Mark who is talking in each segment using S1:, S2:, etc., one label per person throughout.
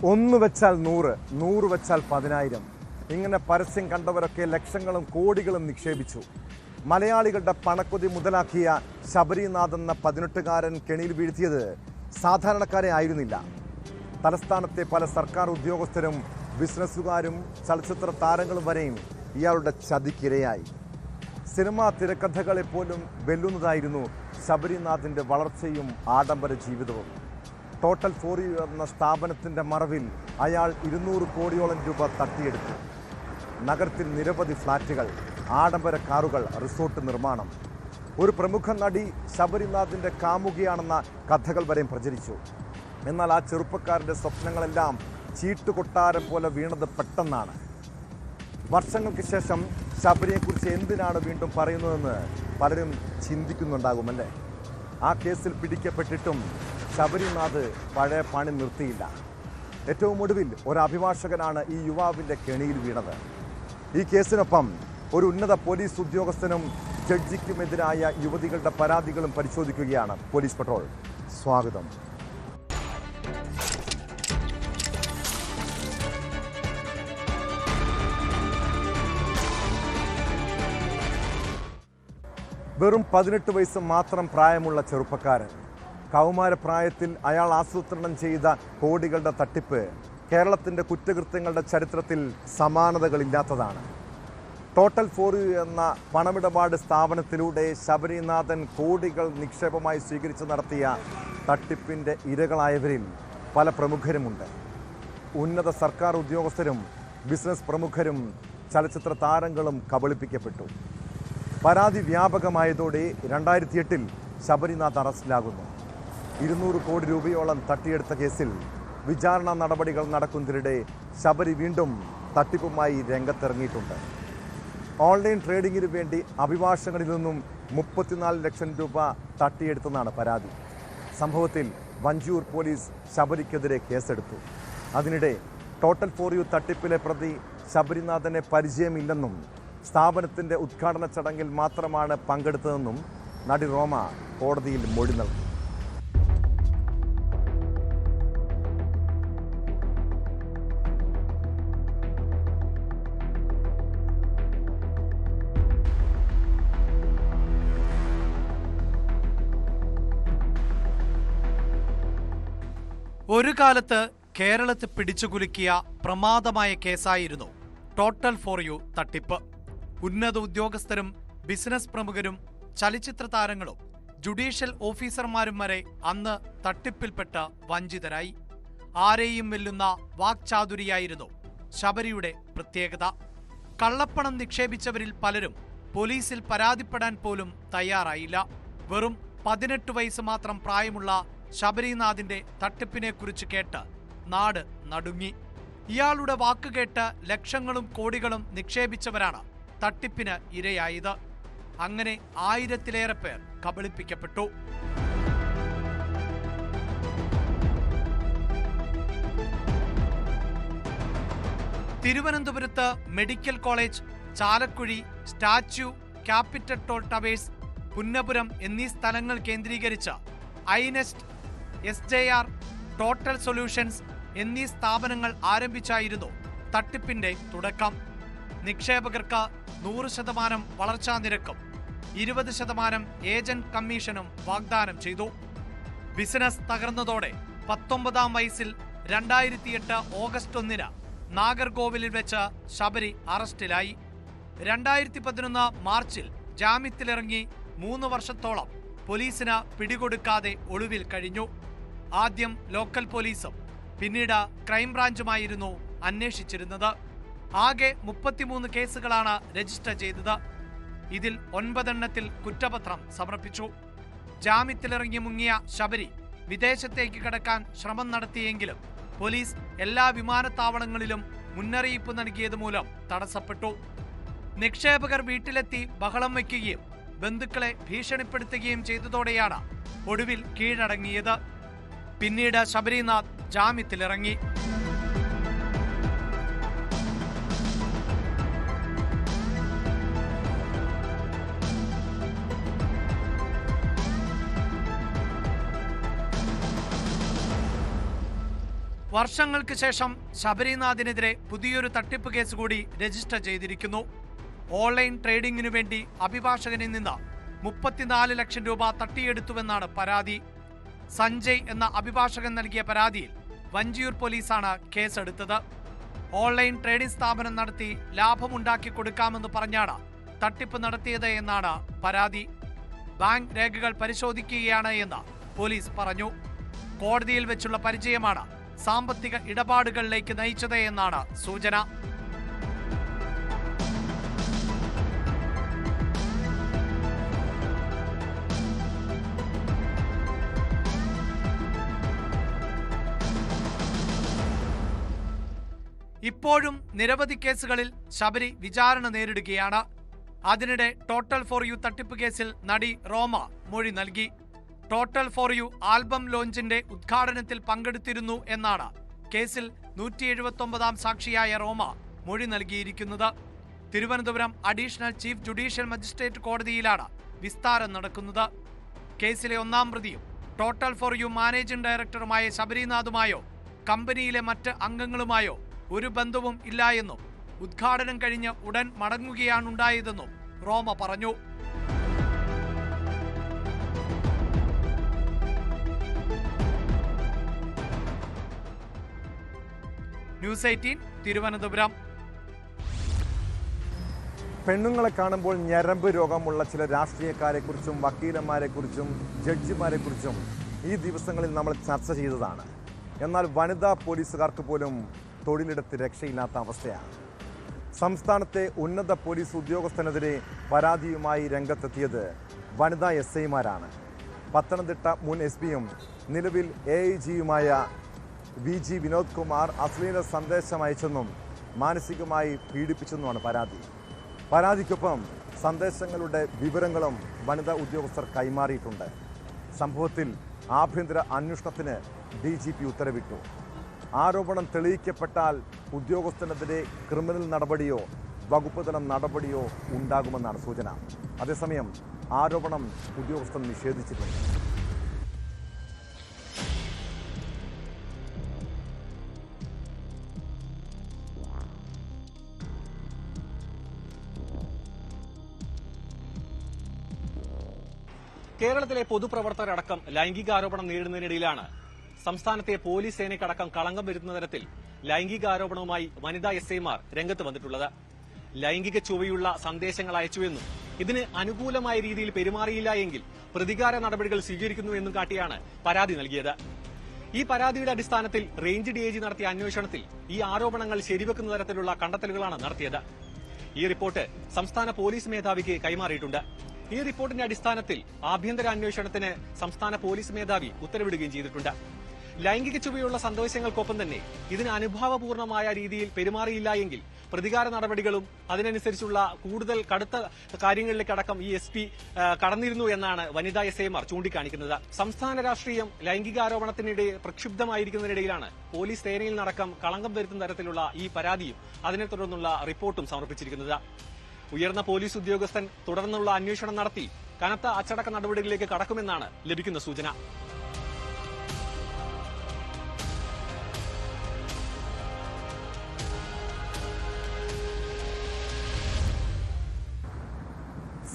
S1: 1 വെച്ചാൽ 100, 100 വെച്ചാൽ 10,000. ഇങ്ങനെ പരസ്യം കണ്ടവരൊക്കെ ലക്ഷങ്ങളും കോടികളും നിക്ഷേപിച്ചു. മലയാളികളുടെ പണക്കൊതി മുതലാക്കിയ ശബരിനാഥ് എന്ന 18കാരൻ കെണിയിൽ വീഴ്ത്തിയത് സാധാരണക്കാരെ ആയിരുന്നില്ല. തലസ്ഥാനത്തെ പല സർക്കാർ ഉദ്യോഗസ്ഥരും ബിസിനസ്സുകാരും ചലച്ചിത്ര താരങ്ങളും വരെയും ഇയാളുടെ ചതിക്കിരയായി. സിനിമാ തിരക്കഥകളെപ്പോലും വെല്ലുന്നതായിരുന്നു ശബരിനാഥിൻ്റെ വളർച്ചയും ആഡംബര ജീവിതവും. ടോട്ടൽ ഫോർ യു എന്ന സ്ഥാപനത്തിൻ്റെ മറവിൽ അയാൾ 200 കോടിയോളം രൂപ തട്ടിയെടുത്തു. നഗരത്തിൽ നിരവധി ഫ്ളാറ്റുകൾ, ആഡംബര കാറുകൾ, റിസോർട്ട് നിർമ്മാണം. ഒരു പ്രമുഖ നടി ശബരിനാഥിൻ്റെ കാമുകിയാണെന്ന കഥകൾ വരെയും പ്രചരിച്ചു. എന്നാൽ ആ ചെറുപ്പക്കാരൻ്റെ സ്വപ്നങ്ങളെല്ലാം ചീട്ടുകൊട്ടാരം പോലെ വീണത് പെട്ടെന്നാണ്. വർഷങ്ങൾക്ക് ശേഷം ശബരിയെക്കുറിച്ച് എന്തിനാണ് വീണ്ടും പറയുന്നതെന്ന് പലരും ചിന്തിക്കുന്നുണ്ടാകുമല്ലേ. ആ കേസിൽ പിടിക്കപ്പെട്ടിട്ടും ശബരിനാഥ് പഴയ പണി നിർത്തിയില്ല. ഏറ്റവും ഒടുവിൽ ഒരു അഭിഭാഷകനാണ് ഈ യുവാവിൻ്റെ കെണിയിൽ വീണത്. ഈ കേസിനൊപ്പം ഒരു ഉന്നത പോലീസ് ഉദ്യോഗസ്ഥനും ജഡ്ജിക്കുമെതിരായ യുവതികളുടെ പരാതികളും പരിശോധിക്കുകയാണ് പോലീസ് പട്രോൾ. സ്വാഗതം. വെറും 18 വയസ്സ് മാത്രം പ്രായമുള്ള ചെറുപ്പക്കാരൻ. കൗമാരപ്രായത്തിൽ അയാൾ ആസൂത്രണം ചെയ്ത കോടികളുടെ തട്ടിപ്പ് കേരളത്തിൻ്റെ കുറ്റകൃത്യങ്ങളുടെ ചരിത്രത്തിൽ സമാനതകളില്ലാത്തതാണ്. ടോട്ടൽ ഫോർ യു എന്ന പണമിടപാട് സ്ഥാപനത്തിലൂടെ ശബരിനാഥൻ കോടികൾ നിക്ഷേപമായി സ്വീകരിച്ച് നടത്തിയ തട്ടിപ്പിൻ്റെ ഇരകളായവരിൽ പല പ്രമുഖരുമുണ്ട്. ഉന്നത സർക്കാർ ഉദ്യോഗസ്ഥരും ബിസിനസ് പ്രമുഖരും ചലച്ചിത്ര താരങ്ങളും കബളിപ്പിക്കപ്പെട്ടു. പരാതി വ്യാപകമായതോടെ 2008 ശബരിനാഥ് അറസ്റ്റിലാകുന്നു. 200 കോടി രൂപയോളം തട്ടിയെടുത്ത കേസിൽ വിചാരണ നടപടികൾ നടക്കുന്നതിനിടെ ശബരി വീണ്ടും തട്ടിപ്പുമായി രംഗത്തിറങ്ങിയിട്ടുണ്ട്. ഓൺലൈൻ ട്രേഡിങ്ങിന് വേണ്ടി അഭിഭാഷകനിൽ നിന്നും 34 ലക്ഷം രൂപ തട്ടിയെടുത്തെന്നാണ് പരാതി. സംഭവത്തിൽ വഞ്ചിയൂർ പോലീസ് ശബരിക്കെതിരെ കേസെടുത്തു. അതിനിടെ ടോട്ടൽ ഫോർ യു തട്ടിപ്പിലെ പ്രതി ശബരിനാഥനെ പരിചയമില്ലെന്നും സ്ഥാപനത്തിൻ്റെ ഉദ്ഘാടന ചടങ്ങിൽ മാത്രമാണ് പങ്കെടുത്തതെന്നും നടി റോമ കോടതിയിൽ മൊഴി നൽകി.
S2: ഒരു കാലത്ത് കേരളത്തെ പിടിച്ചുകുലുക്കിയ പ്രമാദമായ കേസായിരുന്നു ടോട്ടൽ ഫോർ യു തട്ടിപ്പ്. ഉന്നത ഉദ്യോഗസ്ഥരും ബിസിനസ് പ്രമുഖരും ചലച്ചിത്ര താരങ്ങളും ജുഡീഷ്യൽ ഓഫീസർമാരും വരെ അന്ന് തട്ടിപ്പിൽപ്പെട്ട് വഞ്ചിതരായി. ആരെയും വെല്ലുന്ന വാക്ചാതുരിയായിരുന്നു ശബരിയുടെ പ്രത്യേകത. കള്ളപ്പണം നിക്ഷേപിച്ചവരിൽ പലരും പോലീസിൽ പരാതിപ്പെടാൻ പോലും തയ്യാറായില്ല. വെറും 18 വയസ്സ് മാത്രം പ്രായമുള്ള ശബരിനാഥിന്റെ തട്ടിപ്പിനെക്കുറിച്ച് കേട്ട് നാട് നടുങ്ങി. ഇയാളുടെ വാക്കുകേട്ട് ലക്ഷങ്ങളും കോടികളും നിക്ഷേപിച്ചവരാണ് തട്ടിപ്പിന് ഇരയായത്. അങ്ങനെ 1000-ലേറെ പേർ കബളിപ്പിക്കപ്പെട്ടു. തിരുവനന്തപുരത്ത് medical college, Chalakkuzhi, statue, capital toll towers, Punnapuram എന്നീ സ്ഥലങ്ങൾ കേന്ദ്രീകരിച്ച് ഐനെസ്റ്റ്, SJR, ടോട്ടൽ സൊല്യൂഷൻസ് എന്നീ സ്ഥാപനങ്ങൾ ആരംഭിച്ചായിരുന്നു തട്ടിപ്പിന്റെ തുടക്കം. നിക്ഷേപകർക്ക് 100% വളർച്ചാ നിരക്കും 20% ഏജന്റ് കമ്മീഷനും വാഗ്ദാനം ചെയ്തു. ബിസിനസ് തകർന്നതോടെ 19-ാം വയസ്സിൽ 2008 ഓഗസ്റ്റ് 1 നാഗർകോവിലിൽ വെച്ച് ശബരി അറസ്റ്റിലായി. 2011 മാർച്ചിൽ ജാമ്യത്തിലിറങ്ങി 3 വർഷത്തോളം പോലീസിന് പിടികൊടുക്കാതെ ഒളിവിൽ കഴിഞ്ഞു. ആദ്യം ലോക്കൽ പോലീസും പിന്നീട് ക്രൈംബ്രാഞ്ചുമായിരുന്നു അന്വേഷിച്ചിരുന്നത്. ആകെ 33 കേസുകളാണ് രജിസ്റ്റർ ചെയ്തത്. ഇതിൽ 9 എണ്ണത്തിൽ കുറ്റപത്രം സമർപ്പിച്ചു. ജാമ്യത്തിലിറങ്ങി മുങ്ങിയ ശബരി വിദേശത്തേക്ക് കടക്കാൻ ശ്രമം നടത്തിയെങ്കിലും പോലീസ് എല്ലാ വിമാനത്താവളങ്ങളിലും മുന്നറിയിപ്പ് നൽകിയത് മൂലം തടസ്സപ്പെട്ടു. നിക്ഷേപകർ വീട്ടിലെത്തി ബഹളം വയ്ക്കുകയും ബന്ധുക്കളെ ഭീഷണിപ്പെടുത്തുകയും ചെയ്തതോടെയാണ് ഒടുവിൽ കീഴടങ്ങിയത്. പിന്നീട് ശബരിനാഥ് ജാമ്യത്തിലിറങ്ങി. വർഷങ്ങൾക്ക് ശേഷം ശബരിനാഥിനെതിരെ പുതിയൊരു തട്ടിപ്പ് കേസ് കൂടി രജിസ്റ്റർ ചെയ്തിരിക്കുന്നു. ഓൺലൈൻ ട്രേഡിംഗിനു വേണ്ടി അഭിഭാഷകനിൽ നിന്ന് 34 ലക്ഷം രൂപ തട്ടിയെടുത്തുവെന്നാണ് പരാതി. സഞ്ജയ് എന്ന അഭിഭാഷകൻ നൽകിയ പരാതിയിൽ വഞ്ചിയൂർ പോലീസാണ് കേസെടുത്തത്. ഓൺലൈൻ ട്രേഡിംഗ് സ്ഥാപനം നടത്തി ലാഭമുണ്ടാക്കി കൊടുക്കാമെന്ന് പറഞ്ഞാണ് തട്ടിപ്പ് നടത്തിയത് എന്നാണ് പരാതി. ബാങ്ക് രേഖകൾ പരിശോധിക്കുകയാണ് എന്ന് പോലീസ് പറഞ്ഞു. കോടതിയിൽ വെച്ചുള്ള പരിചയമാണ് സാമ്പത്തിക ഇടപാടുകളിലേക്ക് നയിച്ചത് എന്നാണ് സൂചന. ഇപ്പോഴും നിരവധി കേസുകളിൽ ശബരി വിചാരണ നേരിടുകയാണ്. അതിനിടെ ടോട്ടൽ ഫോർ യു തട്ടിപ്പ് കേസിൽ നടി റോമ മൊഴി നൽകി. ടോട്ടൽ ഫോർ യു ആൽബം ലോഞ്ചിന്റെ ഉദ്ഘാടനത്തിൽ പങ്കെടുത്തിരുന്നു എന്നാണ് കേസിൽ 179-ാം സാക്ഷിയായ റോമ മൊഴി നൽകിയിരിക്കുന്നത്. Thiruvananthapuram additional chief judicial magistrate കോടതിയിലാണ് വിസ്താരം നടക്കുന്നത്. കേസിലെ 1-ാം പ്രതിയും ടോട്ടൽ ഫോർ യു മാനേജിംഗ് ഡയറക്ടറുമായ ശബരിനാഥുമായോ കമ്പനിയിലെ മറ്റ് അംഗങ്ങളുമായോ ഒരു ബന്ധവും ഇല്ല എന്നും ഉദ്ഘാടനം കഴിഞ്ഞ് ഉടൻ മടങ്ങുകയാണുണ്ടായതെന്നും റോമ പറഞ്ഞു. ന്യൂസ് 18 തിരുവനന്തപുരം.
S1: പെണ്ണുങ്ങളെ കാണുമ്പോൾ ഞരമ്പ് രോഗമുള്ള ചില രാഷ്ട്രീയക്കാരെക്കുറിച്ചും വക്കീലന്മാരെക്കുറിച്ചും ജഡ്ജിമാരെക്കുറിച്ചും ഈ ദിവസങ്ങളിൽ നമ്മൾ ചർച്ച ചെയ്തതാണ്. എന്നാൽ വനിതാ പോലീസുകാർക്ക് പോലും തൊഴിലിടത്ത് രക്ഷയില്ലാത്ത അവസ്ഥയാണ്. സംസ്ഥാനത്തെ ഉന്നത പോലീസ് ഉദ്യോഗസ്ഥനെതിരെ പരാതിയുമായി രംഗത്തെത്തിയത് വനിതാ SIമാരാണ്. പത്തനംതിട്ട മുൻ SP-യും നിലവിൽ AIG-യുമായ VG വിനോദ് കുമാർ അശ്ലീല സന്ദേശം അയച്ചെന്നും മാനസികമായി പീഡിപ്പിച്ചെന്നുമാണ് പരാതി. പരാതിക്കൊപ്പം സന്ദേശങ്ങളുടെ വിവരങ്ങളും വനിതാ ഉദ്യോഗസ്ഥർ കൈമാറിയിട്ടുണ്ട്. സംഭവത്തിൽ ആഭ്യന്തര അന്വേഷണത്തിന് DGP ഉത്തരവിട്ടു. ആരോപണം തെളിയിക്കപ്പെട്ടാൽ ഉദ്യോഗസ്ഥനെതിരെ ക്രിമിനൽ നടപടിയോ വകുപ്പ് തലം നടപടിയോ ഉണ്ടാകുമെന്നാണ് സൂചന. അതേസമയം ആരോപണം ഉദ്യോഗസ്ഥൻ നിഷേധിച്ചിട്ടുണ്ട്.
S3: കേരളത്തിലെ പൊതുപ്രവർത്തകരടക്കം ലൈംഗികാരോപണം നേരിടുന്നതിനിടയിലാണ് സംസ്ഥാനത്തെ പോലീസ് സേനയ്ക്കടക്കം കളങ്കം വരുന്ന തരത്തിൽ ലൈംഗികാരോപണവുമായി വനിതാ SIമാർ രംഗത്ത് വന്നിട്ടുള്ളത്. ലൈംഗിക ചുവയുള്ള സന്ദേശങ്ങൾ അയച്ചുവെന്നും ഇതിന് അനുകൂലമായ രീതിയിൽ പെരുമാറിയില്ല എങ്കിൽ പ്രതികാര നടപടികൾ സ്വീകരിക്കുന്നുവെന്നും കാട്ടിയാണ് പരാതി നൽകിയത്. ഈ പരാതിയുടെ അടിസ്ഥാനത്തിൽ റേഞ്ച് DIG നടത്തിയ അന്വേഷണത്തിൽ ഈ ആരോപണങ്ങൾ ശരിവെക്കുന്ന തരത്തിലുള്ള കണ്ടെത്തലുകളാണ് നടത്തിയത്. ഈ റിപ്പോർട്ട് സംസ്ഥാന പോലീസ് മേധാവിക്ക് കൈമാറിയിട്ടുണ്ട്. ഈ റിപ്പോർട്ടിന്റെ അടിസ്ഥാനത്തിൽ ആഭ്യന്തര അന്വേഷണത്തിന് സംസ്ഥാന പോലീസ് മേധാവി ഉത്തരവിടുകയും ചെയ്തിട്ടുണ്ട്. ലൈംഗിക ചുവയുള്ള സന്ദേശങ്ങൾക്കൊപ്പം തന്നെ ഇതിന് അനുഭാവപൂർണമായ രീതിയിൽ പെരുമാറിയില്ല എങ്കിൽ പ്രതികാര നടപടികളും അതിനനുസരിച്ചുള്ള കൂടുതൽ കടുത്ത കാര്യങ്ങളിലേക്കടക്കം ഈ SP കടന്നിരുന്നു എന്നാണ് വനിതാ SIമാർ ചൂണ്ടിക്കാണിക്കുന്നത്. സംസ്ഥാന രാഷ്ട്രീയം ലൈംഗികാരോപണത്തിനിടെ പ്രക്ഷുബ്ധമായിരിക്കുന്നതിനിടയിലാണ് പോലീസ് സേനയിൽ നടക്കം കളങ്കം വരുത്തുന്ന തരത്തിലുള്ള ഈ പരാതിയും അതിനെ തുടർന്നുള്ള റിപ്പോർട്ടും സമർപ്പിച്ചിരിക്കുന്നത്. ഉയർന്ന പോലീസ് ഉദ്യോഗസ്ഥൻ തുടർന്നുള്ള അന്വേഷണം നടത്തി കനത്ത അച്ചടക്ക നടപടികളിലേക്ക് കടക്കുമെന്നാണ് ലഭിക്കുന്ന സൂചന.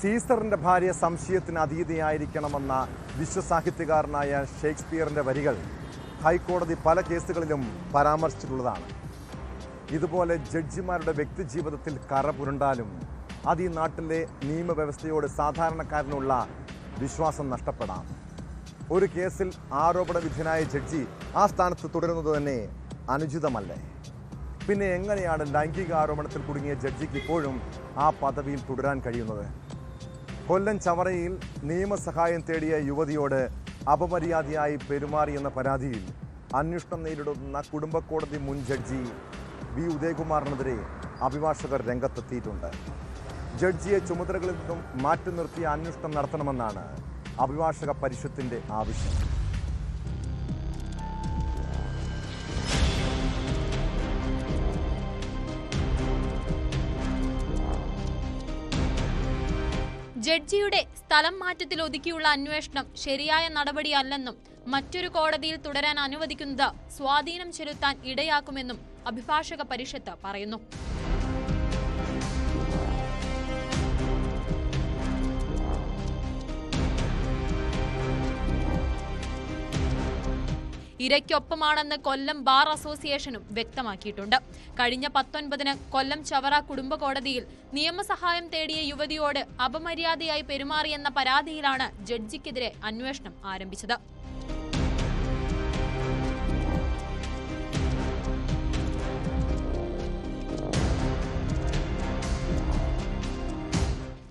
S1: സീസറിന്റെ ഭാര്യ സംശയത്തിന് അതീതയായിരിക്കണമെന്ന വിശ്വസാഹിത്യകാരനായ ഷേക്സ്പിയറിന്റെ വരികൾ ഹൈക്കോടതി പല കേസുകളിലും പരാമർശിച്ചിട്ടുള്ളതാണ്. ഇതുപോലെ ജഡ്ജിമാരുടെ വ്യക്തിജീവിതത്തിൽ കറ പുരണ്ടാലും അത് ഈ നാട്ടിലെ നിയമവ്യവസ്ഥയോട് സാധാരണക്കാരനുള്ള വിശ്വാസം നഷ്ടപ്പെടാം. ഒരു കേസിൽ ആരോപണ വിധേയനായ ജഡ്ജി ആ സ്ഥാനത്ത് തുടരുന്നത് തന്നെ അനുചിതമല്ലേ? പിന്നെ എങ്ങനെയാണ് ലൈംഗിക ആരോപണത്തിൽ കുടുങ്ങിയ ജഡ്ജിക്ക് ഇപ്പോഴും ആ പദവിയിൽ തുടരാൻ കഴിയുന്നത്? കൊല്ലം ചവറയിൽ നിയമസഹായം തേടിയ യുവതിയോട് അപമര്യാദയായി പെരുമാറിയെന്ന പരാതിയിൽ അന്വേഷണം നേരിടുന്ന കുടുംബ കോടതി മുൻ ജഡ്ജി V ഉദയകുമാറിനെതിരെ അഭിഭാഷകർ രംഗത്തെത്തിയിട്ടുണ്ട്. ജഡ്ജിയെ ചുമതലകളിൽ നിന്നും മാറ്റി നിർത്തിയ അന്വേഷണം നടത്തണമെന്നാണ് അഭിഭാഷക പരിഷത്തിന്റെ ആവശ്യം.
S4: ജഡ്ജിയുടെ സ്ഥലം മാറ്റത്തിൽ ഒതുക്കിയുള്ള അന്വേഷണം ശരിയായ നടപടിയല്ലെന്നും മറ്റൊരു കോടതിയിൽ തുടരാൻ അനുവദിക്കുന്നത് സ്വാധീനം ചെലുത്താൻ ഇടയാക്കുമെന്നും അഭിഭാഷക പരിഷത്ത് പറയുന്നു. ഇരയ്ക്കൊപ്പമാണെന്ന് കൊല്ലം ബാർ അസോസിയേഷനും വ്യക്തമാക്കിയിട്ടുണ്ട്. കഴിഞ്ഞ 19-ന് കൊല്ലം ചവറ കുടുംബ കോടതിയിൽ നിയമസഹായം തേടിയ യുവതിയോട് അപമര്യാദയായി പെരുമാറിയെന്ന പരാതിയിലാണ് ജഡ്ജിക്കെതിരെ അന്വേഷണം ആരംഭിച്ചത്.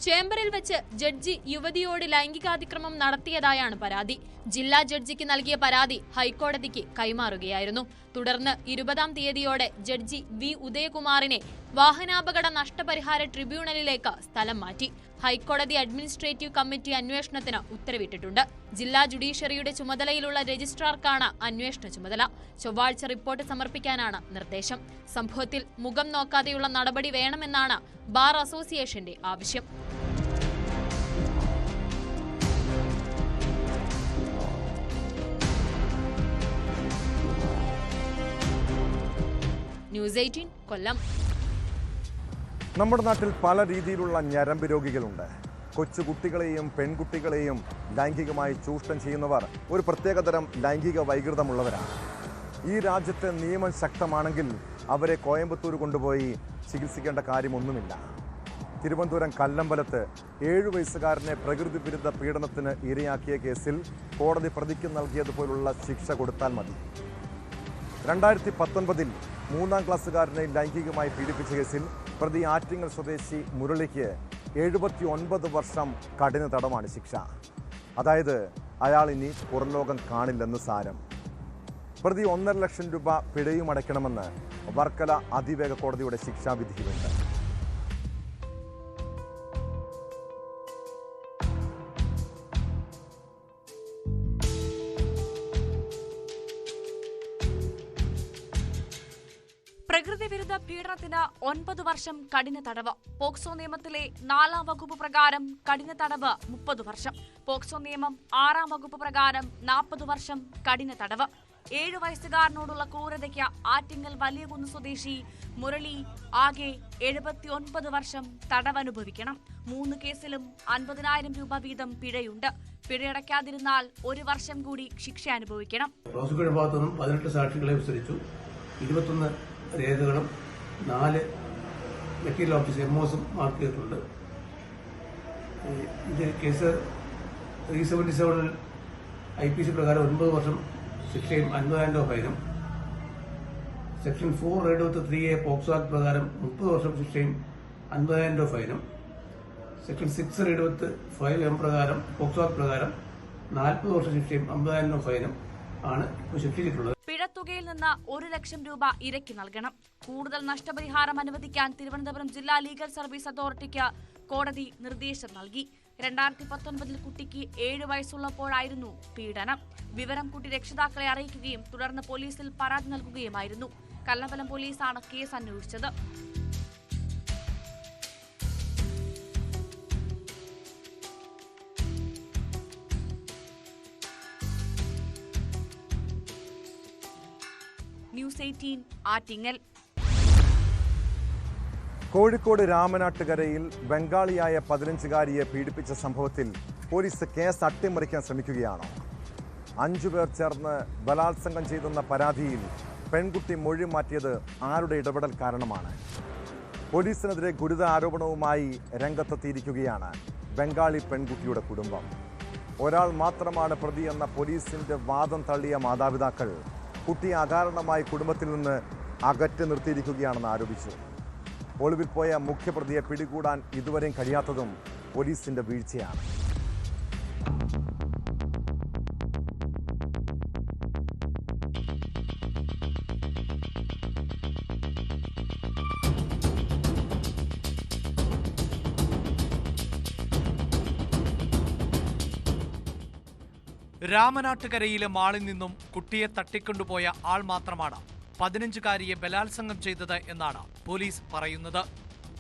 S4: ചേംബറിൽ വെച്ച് ജഡ്ജി യുവതിയോട് ലൈംഗികാതിക്രമം നടത്തിയതായാണ് പരാതി. ജില്ലാ ജഡ്ജിക്ക് നൽകിയ പരാതി ഹൈക്കോടതിക്ക് കൈമാറുകയായിരുന്നു. തുടർന്ന് 20-ാം തീയതിയോടെ ജഡ്ജി വി ഉദയകുമാറിനെ വാഹനാപകട നഷ്ടപരിഹാര ട്രിബ്യൂണലിലേക്ക് സ്ഥലം മാറ്റി. ഹൈക്കോടതി അഡ്മിനിസ്ട്രേറ്റീവ് കമ്മിറ്റി അന്വേഷണത്തിന് ഉത്തരവിട്ടിട്ടുണ്ട്. ജില്ലാ ജുഡീഷ്യറിയുടെ ചുമതലയിലുള്ള രജിസ്ട്രാർക്കാണ് അന്വേഷണ ചുമതല. ചൊവ്വാഴ്ച റിപ്പോർട്ട് സമർപ്പിക്കാനാണ് നിർദ്ദേശം. സംഭവത്തിൽ മുഖം നോക്കാതെയുള്ള നടപടി വേണമെന്നാണ് ബാർ അസോസിയേഷന്റെ ആവശ്യം. ന്യൂസ് 18 കൊല്ലം.
S1: നമ്മുടെ നാട്ടിൽ പല രീതിയിലുള്ള ഞരമ്പ് രോഗികളുണ്ട്. കൊച്ചുകുട്ടികളെയും പെൺകുട്ടികളെയും ലൈംഗികമായി ചൂഷണം ചെയ്യുന്നവർ ഒരു പ്രത്യേകതരം ലൈംഗിക വൈകൃതമുള്ളവരാണ്. ഈ രാജ്യത്തെ നിയമം ശക്തമാണെങ്കിൽ അവരെ കോയമ്പത്തൂർ കൊണ്ടുപോയി ചികിത്സിക്കേണ്ട കാര്യമൊന്നുമില്ല. തിരുവനന്തപുരം കല്ലമ്പലത്ത് 7 വയസ്സുകാരനെ പ്രകൃതി വിരുദ്ധ പീഡനത്തിന് ഇരയാക്കിയ കേസിൽ കോടതി പ്രതിക്ക് നൽകിയതുപോലുള്ള ശിക്ഷ കൊടുത്താൽ മതി. 2019-ൽ 3-ാം ക്ലാസ്സുകാരനെ ലൈംഗികമായി പീഡിപ്പിച്ച കേസിൽ പ്രതി ആറ്റിങ്ങൽ സ്വദേശി മുരളിക്ക് 79 വർഷം കഠിന തടവാണ് ശിക്ഷ. അതായത് അയാൾ ഇനി പുറംലോകം കാണില്ലെന്ന് സാരം. പ്രതി 1.5 ലക്ഷം രൂപ പിഴയും അടയ്ക്കണമെന്ന് വർക്കല അതിവേഗ കോടതിയുടെ ശിക്ഷാവിധിയിലുണ്ട്.
S5: പ്രകൃതി വിരുദ്ധ പീഡനത്തിന് 9 വർഷം കഠിന തടവ്. പോക്സോ നിയമത്തിലെ 4-ാം വകുപ്പ് പ്രകാരം കഠിന തടവ് 30 വർഷം. പോക്സോ നിയമം 6-ാം വകുപ്പ് പ്രകാരം 40 വർഷം കഠിന തടവ്. 7 വയസ്സുകാരനോടുള്ള ക്രൂരതയ്ക്ക് ആറ്റിങ്ങൽ വലിയകുന്ന് സ്വദേശി മുരളി ആകെ 79 വർഷം തടവനുഭവിക്കണം. 3 കേസിലും 50,000 രൂപ വീതം പിഴയുണ്ട്. പിഴയടയ്ക്കാതിരുന്നാൽ 1 വർഷം കൂടി ശിക്ഷ അനുഭവിക്കണം.
S6: പ്രോസിക്യൂഷൻ ഭാഗത്തുനിന്നും 18 സാക്ഷികളെ വിസ്തരിച്ചു. 21 രേഖകളും 4 വക്കീൽ ഓഫീസ് എംഒസും മാർക്ക് ചെയ്തിട്ടുണ്ട്. ഇത് കേസ് 377 IPC പ്രകാരം 9 വർഷം ശിക്ഷയും 50,000 രൂപ ഫൈനും. സെക്ഷൻ 473A പോക്സോ ആക്ട് പ്രകാരം 30 വർഷം ശിക്ഷയും 50,000 രൂപ ഫൈനും. സെക്ഷൻ 675M പ്രകാരം പോക്സോ ആക്ട് പ്രകാരം 40 വർഷം ശിക്ഷയും 50,000 രൂപ ഫൈനും ആണ് ഇപ്പോൾ ശിക്ഷിച്ചിട്ടുള്ളത്.
S5: പിഴത്തുകയിൽ നിന്ന് 1 ലക്ഷം രൂപ ഇരയ്ക്ക് നൽകണം. കൂടുതൽ നഷ്ടപരിഹാരം അനുവദിക്കാൻ തിരുവനന്തപുരം ജില്ലാ ലീഗൽ സർവീസ് അതോറിറ്റിക്ക് കോടതി നിർദ്ദേശം നൽകി. 2019-ൽ കുട്ടിക്ക് 7 വയസ്സുള്ളപ്പോഴായിരുന്നു പീഡനം. വിവരം കുട്ടി രക്ഷിതാക്കളെ അറിയിക്കുകയും തുടർന്ന് പോലീസിൽ പരാതി നൽകുകയുമായിരുന്നു. കല്ലമ്പലം പോലീസാണ് കേസ് അന്വേഷിച്ചത്. ന്യൂസ് 18 ആറ്റിങ്ങൽ.
S1: കോഴിക്കോട് രാമനാട്ടുകരയിൽ ബംഗാളിയായ 15-കാരിയെ പീഡിപ്പിച്ച സംഭവത്തിൽ പോലീസ് കേസ് അട്ടിമറിക്കാൻ ശ്രമിക്കുകയാണോ? 5 പേർ ചേർന്ന് ബലാത്സംഗം ചെയ്തെന്ന പരാതിയിൽ പെൺകുട്ടി മൊഴി മാറ്റിയത് ആരുടെ ഇടപെടൽ കാരണമാണ്? പോലീസിനെതിരെ ഗുരുതര ആരോപണവുമായി രംഗത്തെത്തിയിരിക്കുകയാണ് ബംഗാളി പെൺകുട്ടിയുടെ കുടുംബം. ഒരാൾ മാത്രമാണ് പ്രതി എന്ന പോലീസിന്റെ വാദം തള്ളിയ മാതാപിതാക്കൾ കുട്ടിയെ അകാരണമായി കുടുംബത്തിൽ നിന്ന് അകറ്റി നിർത്തിയിരിക്കുകയാണെന്ന് ആരോപിച്ചു. ഒളിവിൽ പോയ മുഖ്യപ്രതിയെ പിടികൂടാൻ ഇതുവരെയും കഴിയാത്തതും പോലീസിന്റെ വീഴ്ചയാണ്.
S2: രാമനാട്ടുകരയിലെ മാളിൽ നിന്നും കുട്ടിയെ തട്ടിക്കൊണ്ടുപോയ ആൾ മാത്രമാണ് 15-കാരിയെ ബലാത്സംഗം ചെയ്തത് എന്നാണ് പോലീസ് പറയുന്നത്.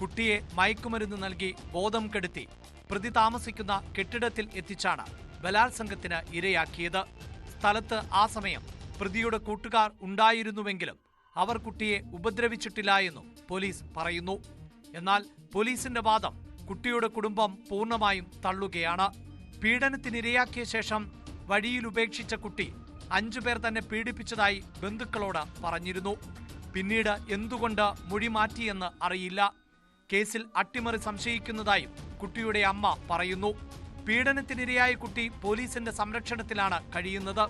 S2: കുട്ടിയെ മയക്കുമരുന്ന് നൽകി ബോധം കെടുത്തി പ്രതി താമസിക്കുന്ന കെട്ടിടത്തിൽ എത്തിച്ചാണ് ബലാത്സംഗത്തിന് ഇരയാക്കിയത്. സ്ഥലത്ത് ആ സമയം പ്രതിയുടെ കൂട്ടുകാർ ഉണ്ടായിരുന്നുവെങ്കിലും അവർ കുട്ടിയെ ഉപദ്രവിച്ചിട്ടില്ല എന്നും പോലീസ് പറയുന്നു. എന്നാൽ പോലീസിന്റെ വാദം കുട്ടിയുടെ കുടുംബം പൂർണ്ണമായും തള്ളുകയാണ്. പീഡനത്തിനിരയാക്കിയ ശേഷം വഴിയിൽ ഉപേക്ഷിച്ച കുട്ടി 5 പേർ തന്നെ പീഡിപ്പിച്ചതായി ബന്ധുക്കളോട് പറഞ്ഞിരുന്നു. പിന്നീട് എന്തുകൊണ്ട് മൊഴി മാറ്റിയെന്ന് അറിയില്ല. കേസിൽ അട്ടിമറി സംശയിക്കുന്നതായും കുട്ടിയുടെ അമ്മ പറയുന്നു. പീഡനത്തിനിരയായ കുട്ടി പോലീസിന്റെ സംരക്ഷണത്തിലാണ് കഴിയുന്നത്.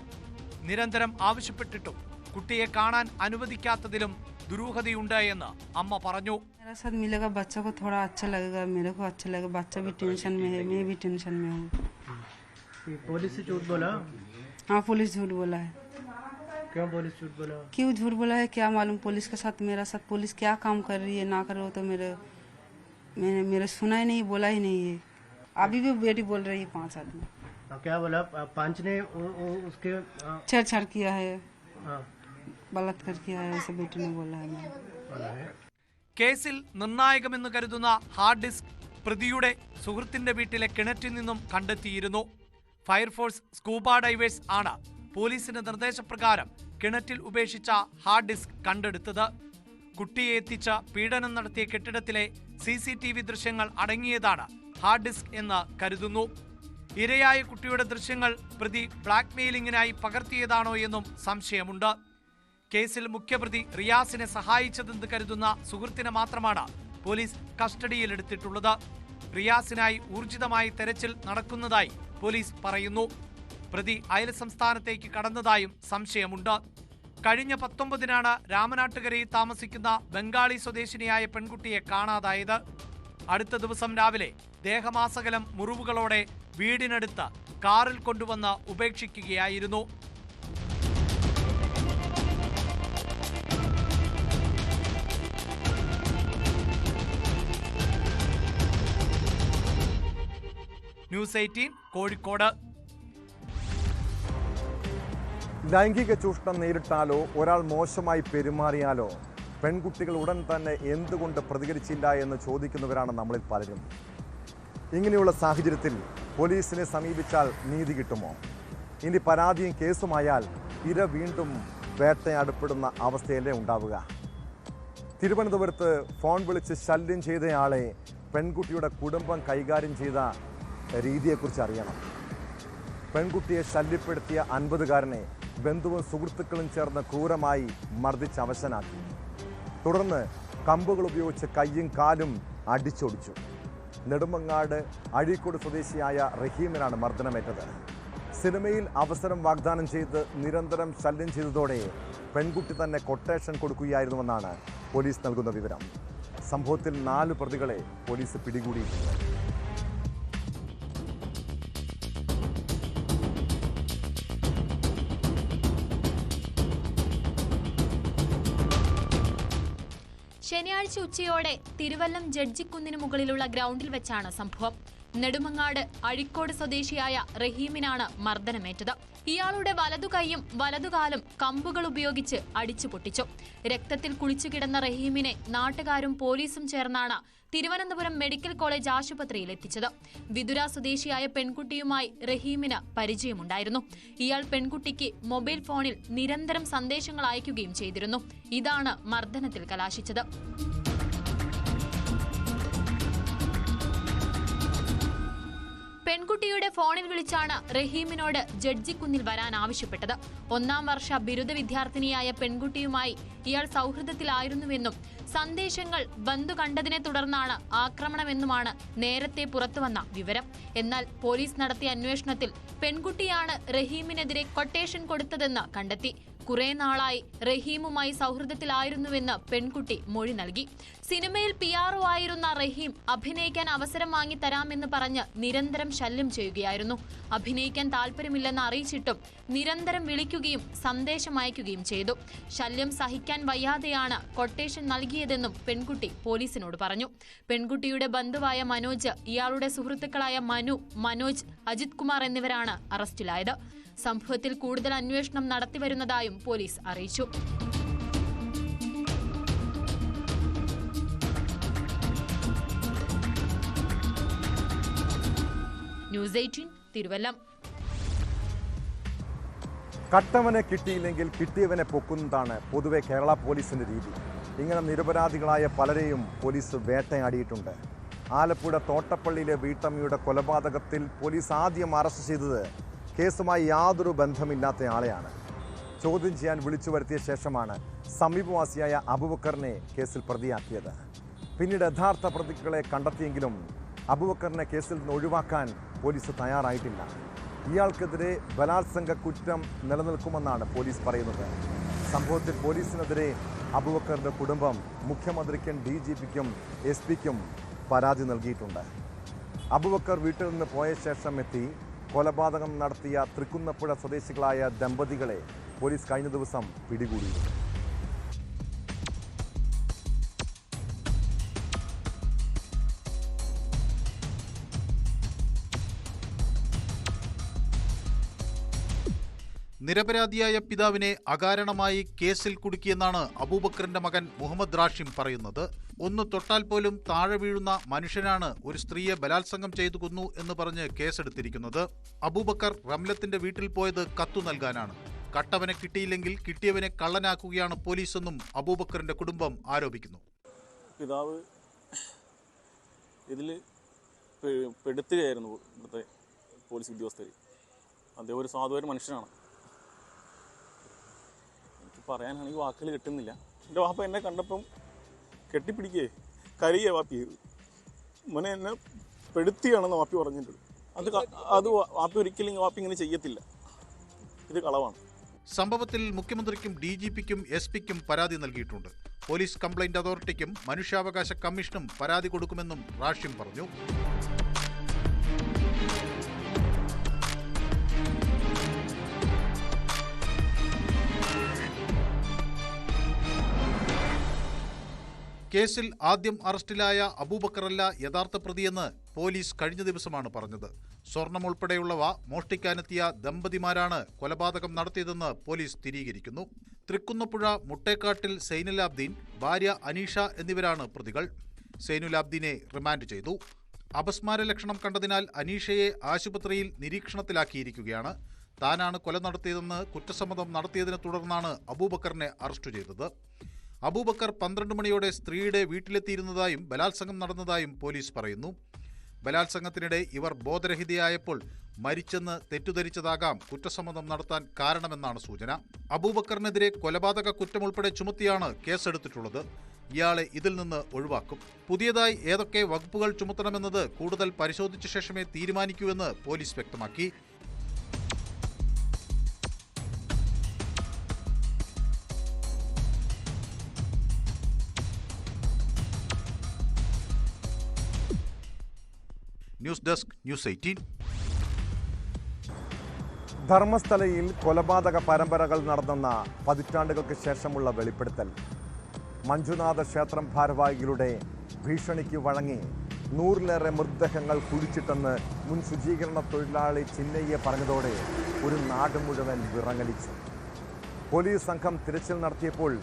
S2: നിരന്തരം ആവശ്യപ്പെട്ടിട്ടും കുട്ടിയെ കാണാൻ അനുവദിക്കാത്തതിലും ദുരൂഹതയുണ്ട് എന്ന് അമ്മ പറഞ്ഞു.
S7: मेरा साथ मिलेगा बच्चा को थोड़ा अच्छा लगेगा, मेरे को अच्छा लगेगा, बच्चा भी टेंशन में है, मैं भी टेंशन में हूँ।
S8: पुलिस से झूठ बोला?
S7: हाँ, पुलिस झूठ बोला है।
S8: क्यों पुलिस झूठ बोला?
S7: क्यों झूठ बोला है क्या मालूम। पुलिस के साथ मेरा साथ पुलिस क्या काम कर रही है ना कर रही हो तो मेरे सुना ही नहीं, बोला ही नहीं है। अभी भी बेटी बोल रही है 5 आदमी।
S8: क्या बोला? 5 ने उसके
S7: छेड़छाड़ किया है,
S8: हाँ,
S7: बलात्कार किया है, ऐसे बेटी ने बोला है।
S2: കേസിൽ നിർണായകമെന്ന് കരുതുന്ന ഹാർഡ് ഡിസ്ക് പ്രതിയുടെ സുഹൃത്തിന്റെ വീട്ടിലെ കിണറ്റിൽ നിന്നും കണ്ടെത്തിയിരുന്നു. ഫയർഫോഴ്സ് സ്കൂബ ഡൈവേഴ്സ് ആണ് പോലീസിന്റെ നിർദ്ദേശപ്രകാരം കിണറ്റിൽ ഉപേക്ഷിച്ച ഹാർഡ് ഡിസ്ക് കണ്ടെടുത്തത്. കുട്ടിയെ എത്തിച്ച പീഡനം നടത്തിയ കെട്ടിടത്തിലെ CCTV ദൃശ്യങ്ങൾ അടങ്ങിയതാണ് ഹാർഡ് ഡിസ്ക് എന്ന് കരുതുന്നു. ഇരയായ കുട്ടിയുടെ ദൃശ്യങ്ങൾ പ്രതി ബ്ലാക്ക്മെയിലിംഗിനായി പകർത്തിയതാണോ എന്നും സംശയമുണ്ട്. കേസിൽ മുഖ്യപ്രതി റിയാസിനെ സഹായിച്ചതെന്ന് കരുതുന്ന സുഹൃത്തിനെ മാത്രമാണ് പോലീസ് കസ്റ്റഡിയിലെടുത്തിട്ടുള്ളത്. റിയാസിനായി ഊർജിതമായി തെരച്ചിൽ നടക്കുന്നതായി പോലീസ് പറയുന്നു. പ്രതി അയൽ സംസ്ഥാനത്തേക്ക് കടന്നതായും സംശയമുണ്ട്. കഴിഞ്ഞ 19-നാണ് രാമനാട്ടുകരയിൽ താമസിക്കുന്ന ബംഗാളി സ്വദേശിനിയായ പെൺകുട്ടിയെ കാണാതായത്. അടുത്ത ദിവസം രാവിലെ ദേഹമാസകലം മുറിവുകളോടെ വീടിനടുത്ത് കാറിൽ കൊണ്ടുവന്ന് ഉപേക്ഷിക്കുകയായിരുന്നു. ന്യൂസ് 18 കോഴിക്കോട്.
S1: ലൈംഗിക ചൂഷണം നേരിട്ടാലോ ഒരാൾ മോശമായി പെരുമാറിയാലോ പെൺകുട്ടികൾ ഉടൻ തന്നെ എന്തുകൊണ്ട് പ്രതികരിച്ചില്ല എന്ന് ചോദിക്കുന്നവരാണ് നമ്മളിൽ പലരും. ഇങ്ങനെയുള്ള സാഹചര്യത്തിൽ പോലീസിനെ സമീപിച്ചാൽ നീതി കിട്ടുമോ? ഇനി പരാതിയും കേസുമായാൽ ഇര വീണ്ടും വേട്ടയാടപ്പെടുന്ന അവസ്ഥയല്ലേ ഉണ്ടാവുക? തിരുവനന്തപുരത്ത് ഫോൺ വിളിച്ച് ശല്യം ചെയ്തയാളെ പെൺകുട്ടിയുടെ കുടുംബം കൈകാര്യം ചെയ്ത രീതിയെക്കുറിച്ച് അറിയണം. പെൺകുട്ടിയെ ശല്യപ്പെടുത്തിയ 50-കാരനെ ബന്ധുവും സുഹൃത്തുക്കളും ചേർന്ന് ക്രൂരമായി മർദ്ദിച്ച് അവശനാക്കി. തുടർന്ന് കമ്പുകൾ ഉപയോഗിച്ച് കയ്യും കാലും അടിച്ചൊടിച്ചു. നെടുമങ്ങാട് അഴീക്കോട് സ്വദേശിയായ റഹീമിനാണ് മർദ്ദനമേറ്റത്. സിനിമയിൽ അവസരം വാഗ്ദാനം ചെയ്ത് നിരന്തരം ശല്യം ചെയ്തതോടെ പെൺകുട്ടി തന്നെ കൊട്ടേഷൻ കൊടുക്കുകയായിരുന്നുവെന്നാണ് പോലീസ് നൽകുന്ന വിവരം. സംഭവത്തിൽ 4 പ്രതികളെ പോലീസ് പിടികൂടിയിട്ടുണ്ട്.
S4: ശനിയാഴ്ച ഉച്ചയോടെ തിരുവല്ലം ജഡ്ജിക്കുന്നിന് മുകളിലുള്ള ഗ്രൗണ്ടിൽ വെച്ചാണ് സംഭവം. നെടുമങ്ങാട് അഴിക്കോട് സ്വദേശിയായ റഹീമിനാണ് മർദ്ദനമേറ്റത്. ഇയാളുടെ വലതുകൈയും വലതുകാലും കമ്പുകൾ ഉപയോഗിച്ച് അടിച്ചു പൊട്ടിച്ചു. രക്തത്തിൽ കുളിച്ചുകിടന്ന റഹീമിനെ നാട്ടുകാരും പോലീസും ചേർന്നാണ് തിരുവനന്തപുരം മെഡിക്കൽ കോളേജ് ആശുപത്രിയിൽ എത്തിച്ചത്. വിതുര സ്വദേശിയായ പെൺകുട്ടിയുമായി റഹീമിന് പരിചയമുണ്ടായിരുന്നു. ഇയാൾ പെൺകുട്ടിക്ക് മൊബൈൽ ഫോണിൽ നിരന്തരം സന്ദേശങ്ങൾ അയക്കുകയും ചെയ്തിരുന്നു. ഇതാണ് മർദ്ദനത്തിൽ കലാശിച്ചത്. പെൺകുട്ടിയുടെ ഫോണിൽ വിളിച്ചാണ് റഹീമിനോട് ജഡ്ജിക്കുന്നിൽ വരാൻ ആവശ്യപ്പെട്ടത്. 1ാം വർഷ ബിരുദ വിദ്യാർത്ഥിനിയായ പെൺകുട്ടിയുമായി ഇയാൾ സൗഹൃദത്തിലായിരുന്നുവെന്നും സന്ദേശങ്ങൾ ബന്ധു കണ്ടതിനെ തുടർന്നാണ് ആക്രമണമെന്നുമാണ് നേരത്തെ പുറത്തുവന്ന വിവരം. എന്നാൽ പോലീസ് നടത്തിയ അന്വേഷണത്തിൽ പെൺകുട്ടിയാണ് റഹീമിനെതിരെ കൊട്ടേഷൻ കൊടുത്തതെന്ന് കണ്ടെത്തി. കുറെ നാളായി റഹീമുമായി സൗഹൃദത്തിലായിരുന്നുവെന്ന് പെൺകുട്ടി മൊഴി നൽകി. സിനിമയിൽ PRO ആയിരുന്ന റഹീം അഭിനയിക്കാൻ അവസരം വാങ്ങിത്തരാമെന്ന് പറഞ്ഞ് നിരന്തരം ശല്യം ചെയ്യുകയായിരുന്നു. അഭിനയിക്കാൻ താല്പര്യമില്ലെന്ന് അറിയിച്ചിട്ടും നിരന്തരം വിളിക്കുകയും സന്ദേശം അയക്കുകയും ചെയ്തു. ശല്യം സഹിക്കാൻ വയ്യാതെയാണ് കൊട്ടേഷൻ നൽകിയതെന്നും പെൺകുട്ടി പോലീസിനോട് പറഞ്ഞു. പെൺകുട്ടിയുടെ ബന്ധുവായ മനോജ്, ഇയാളുടെ സുഹൃത്തുക്കളായ മനു, മനോജ്, അജിത് കുമാർ എന്നിവരാണ് അറസ്റ്റിലായത്. സംഭവത്തിൽ കൂടുതൽ അന്വേഷണം നടത്തിവരുന്നതായും പോലീസ് അറിയിച്ചു. ന്യൂസ് 18 തിരുവല്ലം.
S1: കട്ടവനെ കിട്ടിയില്ലെങ്കിൽ കിട്ടിയവനെ പൊക്കുന്നതാണ് പൊതുവെ കേരള പോലീസിന്റെ രീതി. ഇങ്ങനെ നിരപരാധികളായ പലരെയും പോലീസ് വേട്ടയാടിയിട്ടുണ്ട്. ആലപ്പുഴ തോട്ടപ്പള്ളിയിലെ വീട്ടമ്മയുടെ കൊലപാതകത്തിൽ പോലീസ് ആദ്യം അറസ്റ്റ് ചെയ്തത് കേസുമായി യാതൊരു ബന്ധമില്ലാത്തയാളെയാണ്. ചോദ്യം ചെയ്യാൻ വിളിച്ചു വരുത്തിയ ശേഷമാണ് സമീപവാസിയായ അബൂബക്കറിനെ കേസിൽ പ്രതിയാക്കിയത്. പിന്നീട് യഥാർത്ഥ പ്രതികളെ കണ്ടെത്തിയെങ്കിലും അബൂബക്കറിനെ കേസിൽ നിന്ന് ഒഴിവാക്കാൻ പോലീസ് തയ്യാറായിട്ടില്ല. ഇയാൾക്കെതിരെ ബലാത്സംഗ കുറ്റം നിലനിൽക്കുമെന്നാണ് പോലീസ് പറയുന്നത്. സംഭവത്തിൽ പോലീസിനെതിരെ അബൂബക്കറിന്റെ കുടുംബം മുഖ്യമന്ത്രിക്കും DGPക്കും SP-ക്കും പരാതി നൽകിയിട്ടുണ്ട്. അബൂബക്കർ വീട്ടിൽ നിന്ന് പോയ ശേഷം എത്തി കൊലപാതകം നടത്തിയ തൃക്കുന്നപ്പുഴ സ്വദേശികളായ ദമ്പതികളെ പോലീസ് കഴിഞ്ഞ ദിവസം പിടികൂടിയിരുന്നു.
S9: നിരപരാധിയായ പിതാവിനെ അകാരണമായി കേസിൽ കുടുക്കിയെന്നാണ് അബൂബക്കറിന്റെ മകൻ മുഹമ്മദ് റാഷിം പറയുന്നത്. ഒന്ന് തൊട്ടാൽ പോലും താഴെ വീഴുന്ന മനുഷ്യനാണ് ഒരു സ്ത്രീയെ ബലാത്സംഗം ചെയ്തു കൊന്നു എന്ന് പറഞ്ഞ് കേസെടുത്തിരിക്കുന്നത്. അബൂബക്കർ റംലത്തിന്റെ വീട്ടിൽ പോയത് കത്തു നൽകാനാണ്. കട്ടവനെ കിട്ടിയില്ലെങ്കിൽ കിട്ടിയവനെ കള്ളനാക്കുകയാണ് പോലീസെന്നും അബൂബക്കറിന്റെ കുടുംബം ആരോപിക്കുന്നു.
S10: പിതാവ് ഇതിൽ പെടുത്തുകയായിരുന്നു ഇവിടുത്തെ പോലീസ് ഉദ്യോഗസ്ഥർ. അദ്ദേഹം ഒരു സാധുവായ മനുഷ്യനാണ്. എനിക്ക് പറയാനാണെങ്കിൽ വാക്കുകൾ കിട്ടുന്നില്ല. എൻ്റെ വാപ്പ എന്നെ കണ്ടപ്പം കെട്ടിപ്പിടിക്കേ കരയെ വാപ്പി ചെയ്തു. മോനെ എന്നെ പെടുത്തിയാണെന്ന് വാപ്പി പറഞ്ഞിട്ടുണ്ട്. അത് വാപ്പി ഒരിക്കലും വാപ്പി ഇങ്ങനെ ചെയ്യത്തില്ല. ഇത് കളവാണ്.
S9: സംഭവത്തിൽ മുഖ്യമന്ത്രിക്കും DGPക്കും SP-ക്കും പരാതി നൽകിയിട്ടുണ്ട്. പോലീസ് കംപ്ലയിന്റ് അതോറിറ്റിക്കും മനുഷ്യാവകാശ കമ്മീഷനും പരാതി കൊടുക്കുമെന്നും റാഷിം പറഞ്ഞു. കേസിൽ ആദ്യം അറസ്റ്റിലായ അബൂബക്കറല്ല യഥാർത്ഥ പ്രതിയെന്ന് പോലീസ് കഴിഞ്ഞ ദിവസമാണ് പറഞ്ഞത്. സ്വർണം ഉൾപ്പെടെയുള്ളവ മോഷ്ടിക്കാനെത്തിയ ദമ്പതിമാരാണ് കൊലപാതകം നടത്തിയതെന്ന് പോലീസ് സ്ഥിരീകരിക്കുന്നു. തൃക്കുന്നപ്പുഴ മുട്ടേക്കാട്ടിൽ സൈനുലാബ്ദീൻ, ഭാര്യ അനീഷ എന്നിവരാണ് പ്രതികൾ. സൈനുലാബ്ദീനെ റിമാൻഡ് ചെയ്തു. അപസ്മാര ലക്ഷണം കണ്ടതിനാൽ അനീഷയെ ആശുപത്രിയിൽ നിരീക്ഷണത്തിലാക്കിയിരിക്കുകയാണ്. താനാണ് കൊല നടത്തിയതെന്ന് കുറ്റസമ്മതം നടത്തിയതിനെ തുടർന്നാണ് അബൂബക്കറിനെ അറസ്റ്റ് ചെയ്തത്. അബൂബക്കർ 12 മണിയോടെ സ്ത്രീയുടെ വീട്ടിലെത്തിയിരുന്നതായും ബലാത്സംഗം നടന്നതായും പോലീസ് പറയുന്നു. ബലാത്സംഗത്തിനിടെ ഇവർ ബോധരഹിതയായപ്പോൾ മരിച്ചെന്ന് തെറ്റുധരിച്ചതാകാം കുറ്റസമ്മതം നടത്താൻ കാരണമെന്നാണ് സൂചന. അബൂബക്കറിനെതിരെ കൊലപാതക കുറ്റമുൾപ്പെടെ ചുമത്തിയാണ് കേസെടുത്തിട്ടുള്ളത്. ഇയാളെ ഇതിൽ നിന്ന് ഒഴിവാക്കും. പുതിയതായി ഏതൊക്കെ വകുപ്പുകൾ ചുമത്തണമെന്നത് കൂടുതൽ പരിശോധിച്ച ശേഷമേ തീരുമാനിക്കൂവെന്ന് പോലീസ് വ്യക്തമാക്കി. News desk news 18.
S1: ധർമ്മസ്ഥലയിൽ കൊലപാതക പരമ്പരകൾ നടന്നെന്ന പതിറ്റാണ്ടുകൾക്ക് ശേഷമുള്ള വെളിപ്പെടുത്തൽ. മഞ്ജുനാഥ ക്ഷേത്രം ഭാരവാഹികളുടെ ഭീഷണിക്ക് വഴങ്ങി 100-ലേറെ മൃതദേഹങ്ങൾ കുഴിച്ചിട്ടെന്ന് മുൻ ശുചീകരണ തൊഴിലാളി ചിന്നയ്യ പറഞ്ഞതോടെ ഒരു നാട് മുഴുവൻ വിറങ്ങലിച്ചു. പോലീസ് സംഘം തിരച്ചിൽ നടത്തിയപ്പോൾ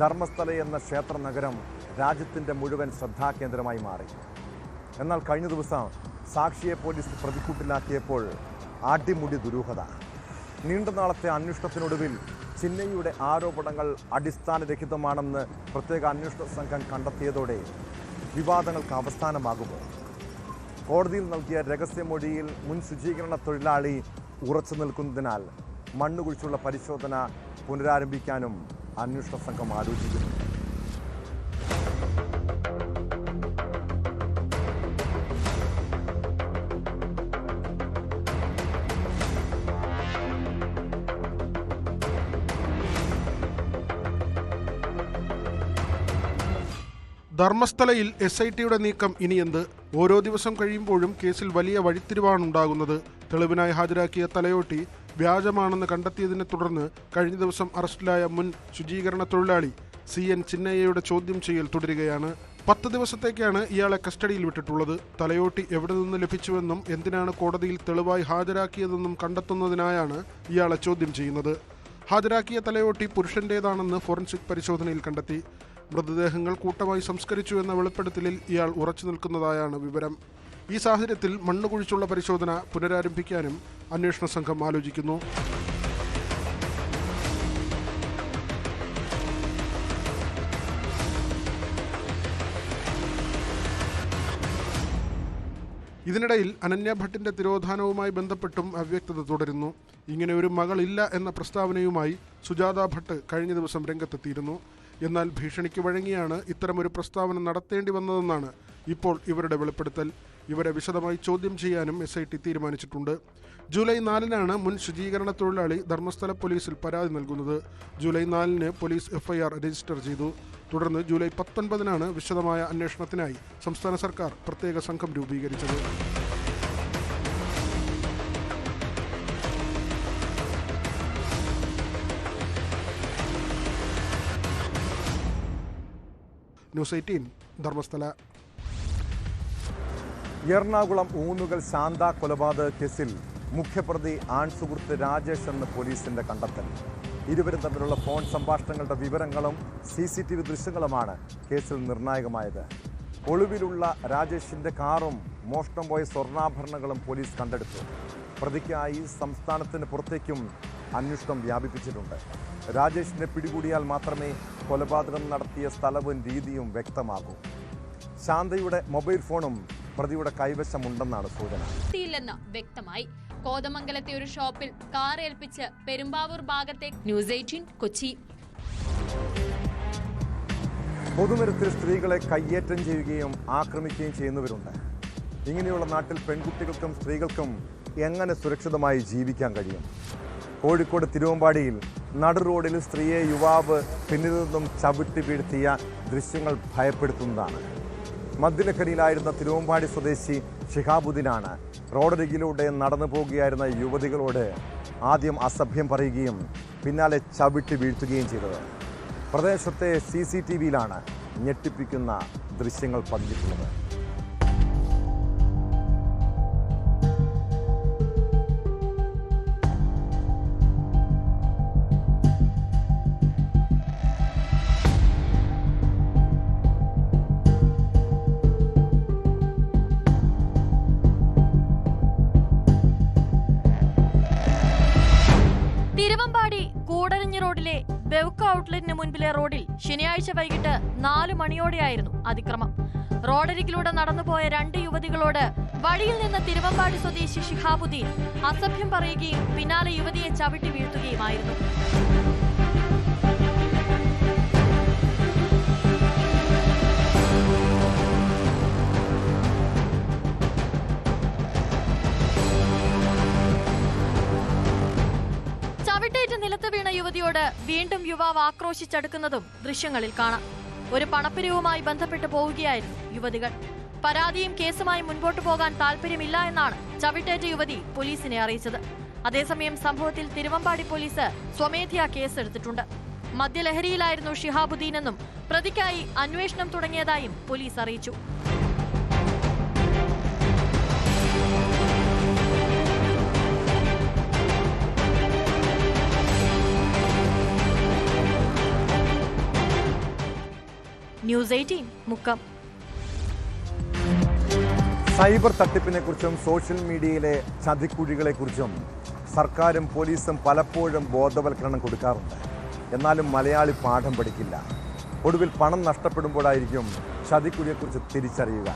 S1: ധർമ്മസ്ഥല എന്ന ക്ഷേത്ര നഗരം രാജ്യത്തിൻ്റെ മുഴുവൻ ശ്രദ്ധാകേന്ദ്രമായി മാറി. എന്നാൽ കഴിഞ്ഞ ദിവസം സാക്ഷിയെ പോലീസ് പ്രതിക്കൂട്ടിലാക്കിയപ്പോൾ അടിമുടി ദുരൂഹത. നീണ്ട നാളത്തെ അന്വേഷണത്തിനൊടുവിൽ ചിന്നയ്യയുടെ ആരോപണങ്ങൾ അടിസ്ഥാനരഹിതമാണെന്ന് പ്രത്യേക അന്വേഷണ സംഘം കണ്ടെത്തിയതോടെ വിവാദങ്ങൾക്ക് അവസാനമാകുമോ? കോടതിയിൽ നൽകിയ രഹസ്യമൊഴിയിൽ മുൻ ശുചീകരണ തൊഴിലാളി ഉറച്ചു നിൽക്കുന്നതിനാൽ മണ്ണുകുഴിച്ചുള്ള പരിശോധന പുനരാരംഭിക്കാനും അന്വേഷണ സംഘം ആലോചിക്കുന്നു.
S11: ധർമ്മസ്ഥലയിൽ SITയുടെ നീക്കം ഇനിയെന്ത്? ഓരോ ദിവസം കഴിയുമ്പോഴും കേസിൽ വലിയ വഴിത്തിരിവാണുണ്ടാകുന്നത്. തെളിവിനായി ഹാജരാക്കിയ തലയോട്ടി വ്യാജമാണെന്ന് കണ്ടെത്തിയതിനെ തുടർന്ന് കഴിഞ്ഞ ദിവസം അറസ്റ്റിലായ മുൻ ശുചീകരണ തൊഴിലാളി CN ചിന്നയ്യയുടെ ചോദ്യം ചെയ്യൽ തുടരുകയാണ്. 10 ദിവസത്തേക്കാണ് ഇയാളെ കസ്റ്റഡിയിൽ വിട്ടിട്ടുള്ളത്. തലയോട്ടി എവിടെ നിന്ന് ലഭിച്ചുവെന്നും എന്തിനാണ് കോടതിയിൽ തെളിവായി ഹാജരാക്കിയതെന്നും കണ്ടെത്തുന്നതിനായാണ് ഇയാളെ ചോദ്യം ചെയ്യുന്നത്. ഹാജരാക്കിയ തലയോട്ടി പുരുഷന്റേതാണെന്ന് ഫോറൻസിക് പരിശോധനയിൽ കണ്ടെത്തി. മൃതദേഹങ്ങൾ കൂട്ടമായി സംസ്കരിച്ചു എന്ന വെളിപ്പെടുത്തലിൽ ഇയാൾ ഉറച്ചു നിൽക്കുന്നതായാണ് വിവരം. ഈ സാഹചര്യത്തിൽ മണ്ണ് കുഴിച്ചുള്ള പരിശോധന പുനരാരംഭിക്കാനും അന്വേഷണ സംഘം ആലോചിക്കുന്നു. ഇതിനിടയിൽ അനന്യ ഭട്ടിന്റെ തിരോധാനവുമായി ബന്ധപ്പെട്ടും അവ്യക്തത തുടരുന്നു. ഇങ്ങനെ ഒരു മകളില്ല എന്ന പ്രസ്താവനയുമായി സുജാത ഭട്ട് കഴിഞ്ഞ ദിവസം രംഗത്തെത്തിയിരുന്നു. എന്നാൽ ഭീഷണിക്ക് വഴങ്ങിയാണ് ഇത്തരമൊരു പ്രസ്താവന നടത്തേണ്ടി വന്നതെന്നാണ് ഇപ്പോൾ ഇവരുടെ വെളിപ്പെടുത്തൽ. ഇവരെ വിശദമായി ചോദ്യം ചെയ്യാനും SIT തീരുമാനിച്ചിട്ടുണ്ട്. ജൂലൈ 4-നാണ് മുൻ ശുചീകരണ തൊഴിലാളി ധർമ്മസ്ഥല പോലീസിൽ പരാതി നൽകുന്നത്. ജൂലൈ 4-ന് പോലീസ് FIR രജിസ്റ്റർ ചെയ്തു. തുടർന്ന് ജൂലൈ 19-നാണ് വിശദമായ അന്വേഷണത്തിനായി സംസ്ഥാന സർക്കാർ പ്രത്യേക സംഘം രൂപീകരിച്ചത്. ന്യൂസ് 18 ധർമ്മസ്ഥല.
S1: എറണാകുളം ഊന്നുകൽ ശാന്ത കൊലപാതക കേസിൽ മുഖ്യപ്രതി ആൺസുഹൃത്ത് രാജേഷ് എന്ന പോലീസിന്റെ കണ്ടെത്തൽ. ഇരുവരും തമ്മിലുള്ള ഫോൺ സംഭാഷണങ്ങളുടെ വിവരങ്ങളും CCTV ദൃശ്യങ്ങളുമാണ് കേസിൽ നിർണായകമായത്. ഒളിവിലുള്ള രാജേഷിന്റെ കാറും മോഷണം പോയ സ്വർണ്ണാഭരണങ്ങളും പോലീസ് കണ്ടെടുത്തു. പ്രതിക്കായി സംസ്ഥാനത്തിന് പുറത്തേക്കും അന്വേഷണം വ്യാപിപ്പിച്ചിട്ടുണ്ട്. രാജേഷിനെ പിടികൂടിയാൽ മാത്രമേ കൊലപാതകം നടത്തിയ സ്ഥലവും രീതിയും വ്യക്തമാകൂ. ശാന്തയുടെ മൊബൈൽ ഫോണും പ്രതിയുടെ കൈവശമുണ്ടെന്നാണ് സൂചന.
S4: വ്യക്തമായി. കോതമംഗലത്തെ ഒരു ഷോപ്പിൽ കാർ ഏൽപ്പിച്ച് പെരുമ്പാവൂർ ഭാഗത്തെ ന്യൂസ് 18 കൊച്ചി.
S1: പൊതുനിരത്തിൽ സ്ത്രീകളെ കയ്യേറ്റം ചെയ്യുകയും ആക്രമിക്കുകയും ചെയ്യുന്നവരുണ്ട്. ഇങ്ങനെയുള്ള നാട്ടിൽ പെൺകുട്ടികൾക്കും സ്ത്രീകൾക്കും എങ്ങനെ സുരക്ഷിതമായി ജീവിക്കാൻ കഴിയും? കോഴിക്കോട് തിരുവമ്പാടിയിൽ നടു റോഡിൽ സ്ത്രീയെ യുവാവ് പിന്നിൽ നിന്നും ചവിട്ടി വീഴ്ത്തിയ ദൃശ്യങ്ങൾ ഭയപ്പെടുത്തുന്നതാണ്. മദ്യലഹരിയിലായിരുന്ന തിരുവമ്പാടി സ്വദേശി ഷിഹാബുദ്ദീനാണ് റോഡരികിലൂടെ നടന്നു പോകുകയായിരുന്ന യുവതികളോട് ആദ്യം അസഭ്യം പറയുകയും പിന്നാലെ ചവിട്ടി വീഴ്ത്തുകയും ചെയ്തത്. പ്രദേശത്തെ CCTVയിലാണ് ഞെട്ടിപ്പിക്കുന്ന ദൃശ്യങ്ങൾ പതിഞ്ഞിട്ടുള്ളത്.
S12: തിരുവമ്പാടി കൂടരഞ്ഞി റോഡിലെ ബെവ്ക ഔട്ട്ലെറ്റിന് മുൻപിലെ റോഡിൽ ശനിയാഴ്ച വൈകിട്ട് 4 മണിയോടെയായിരുന്നു അതിക്രമം. റോഡരികിലൂടെ നടന്നുപോയ 2 യുവതികളോട് വഴിയിൽ നിന്ന് തിരുവമ്പാടി സ്വദേശി ഷിഹാബുദ്ദീൻ അസഭ്യം പറയുകയും പിന്നാലെ യുവതിയെ ചവിട്ടി വീഴ്ത്തുകയുമായിരുന്നു. ചവിട്ടേറ്റ് നിലത്ത് വീണ യുവതിയോട് വീണ്ടും യുവാവ് ആക്രോശിച്ചടുക്കുന്നതും ദൃശ്യങ്ങളിൽ കാണാം. ഒരു പണപ്പിരിവുമായി ബന്ധപ്പെട്ട് പോവുകയായിരുന്നു യുവതികൾ. പരാതിയും കേസുമായി മുൻപോട്ടു പോകാൻ താല്പര്യമില്ല എന്നാണ് ചവിട്ടേറ്റ യുവതി പോലീസിനെ അറിയിച്ചത്. അതേസമയം സംഭവത്തിൽ തിരുവമ്പാടി പോലീസ് സ്വമേധയാ കേസെടുത്തിട്ടുണ്ട്. മദ്യലഹരിയിലായിരുന്നു ഷിഹാബുദ്ദീനെന്നും പ്രതിക്കായി അന്വേഷണം തുടങ്ങിയതായും പോലീസ് അറിയിച്ചു. ന്യൂസ് 18 മുക്കം.
S1: സൈബർ തട്ടിപ്പിനെക്കുറിച്ചും സോഷ്യൽ മീഡിയയിലെ ചതിക്കുഴികളെക്കുറിച്ചും സർക്കാരും പോലീസും പലപ്പോഴും ബോധവൽക്കരണം കൊടുക്കാറുണ്ട്. എന്നാലും മലയാളി പാഠം പഠിക്കില്ല. ഒടുവിൽ പണം നഷ്ടപ്പെടുമ്പോഴായിരിക്കും ചതിക്കുഴിയെക്കുറിച്ച് തിരിച്ചറിയുക.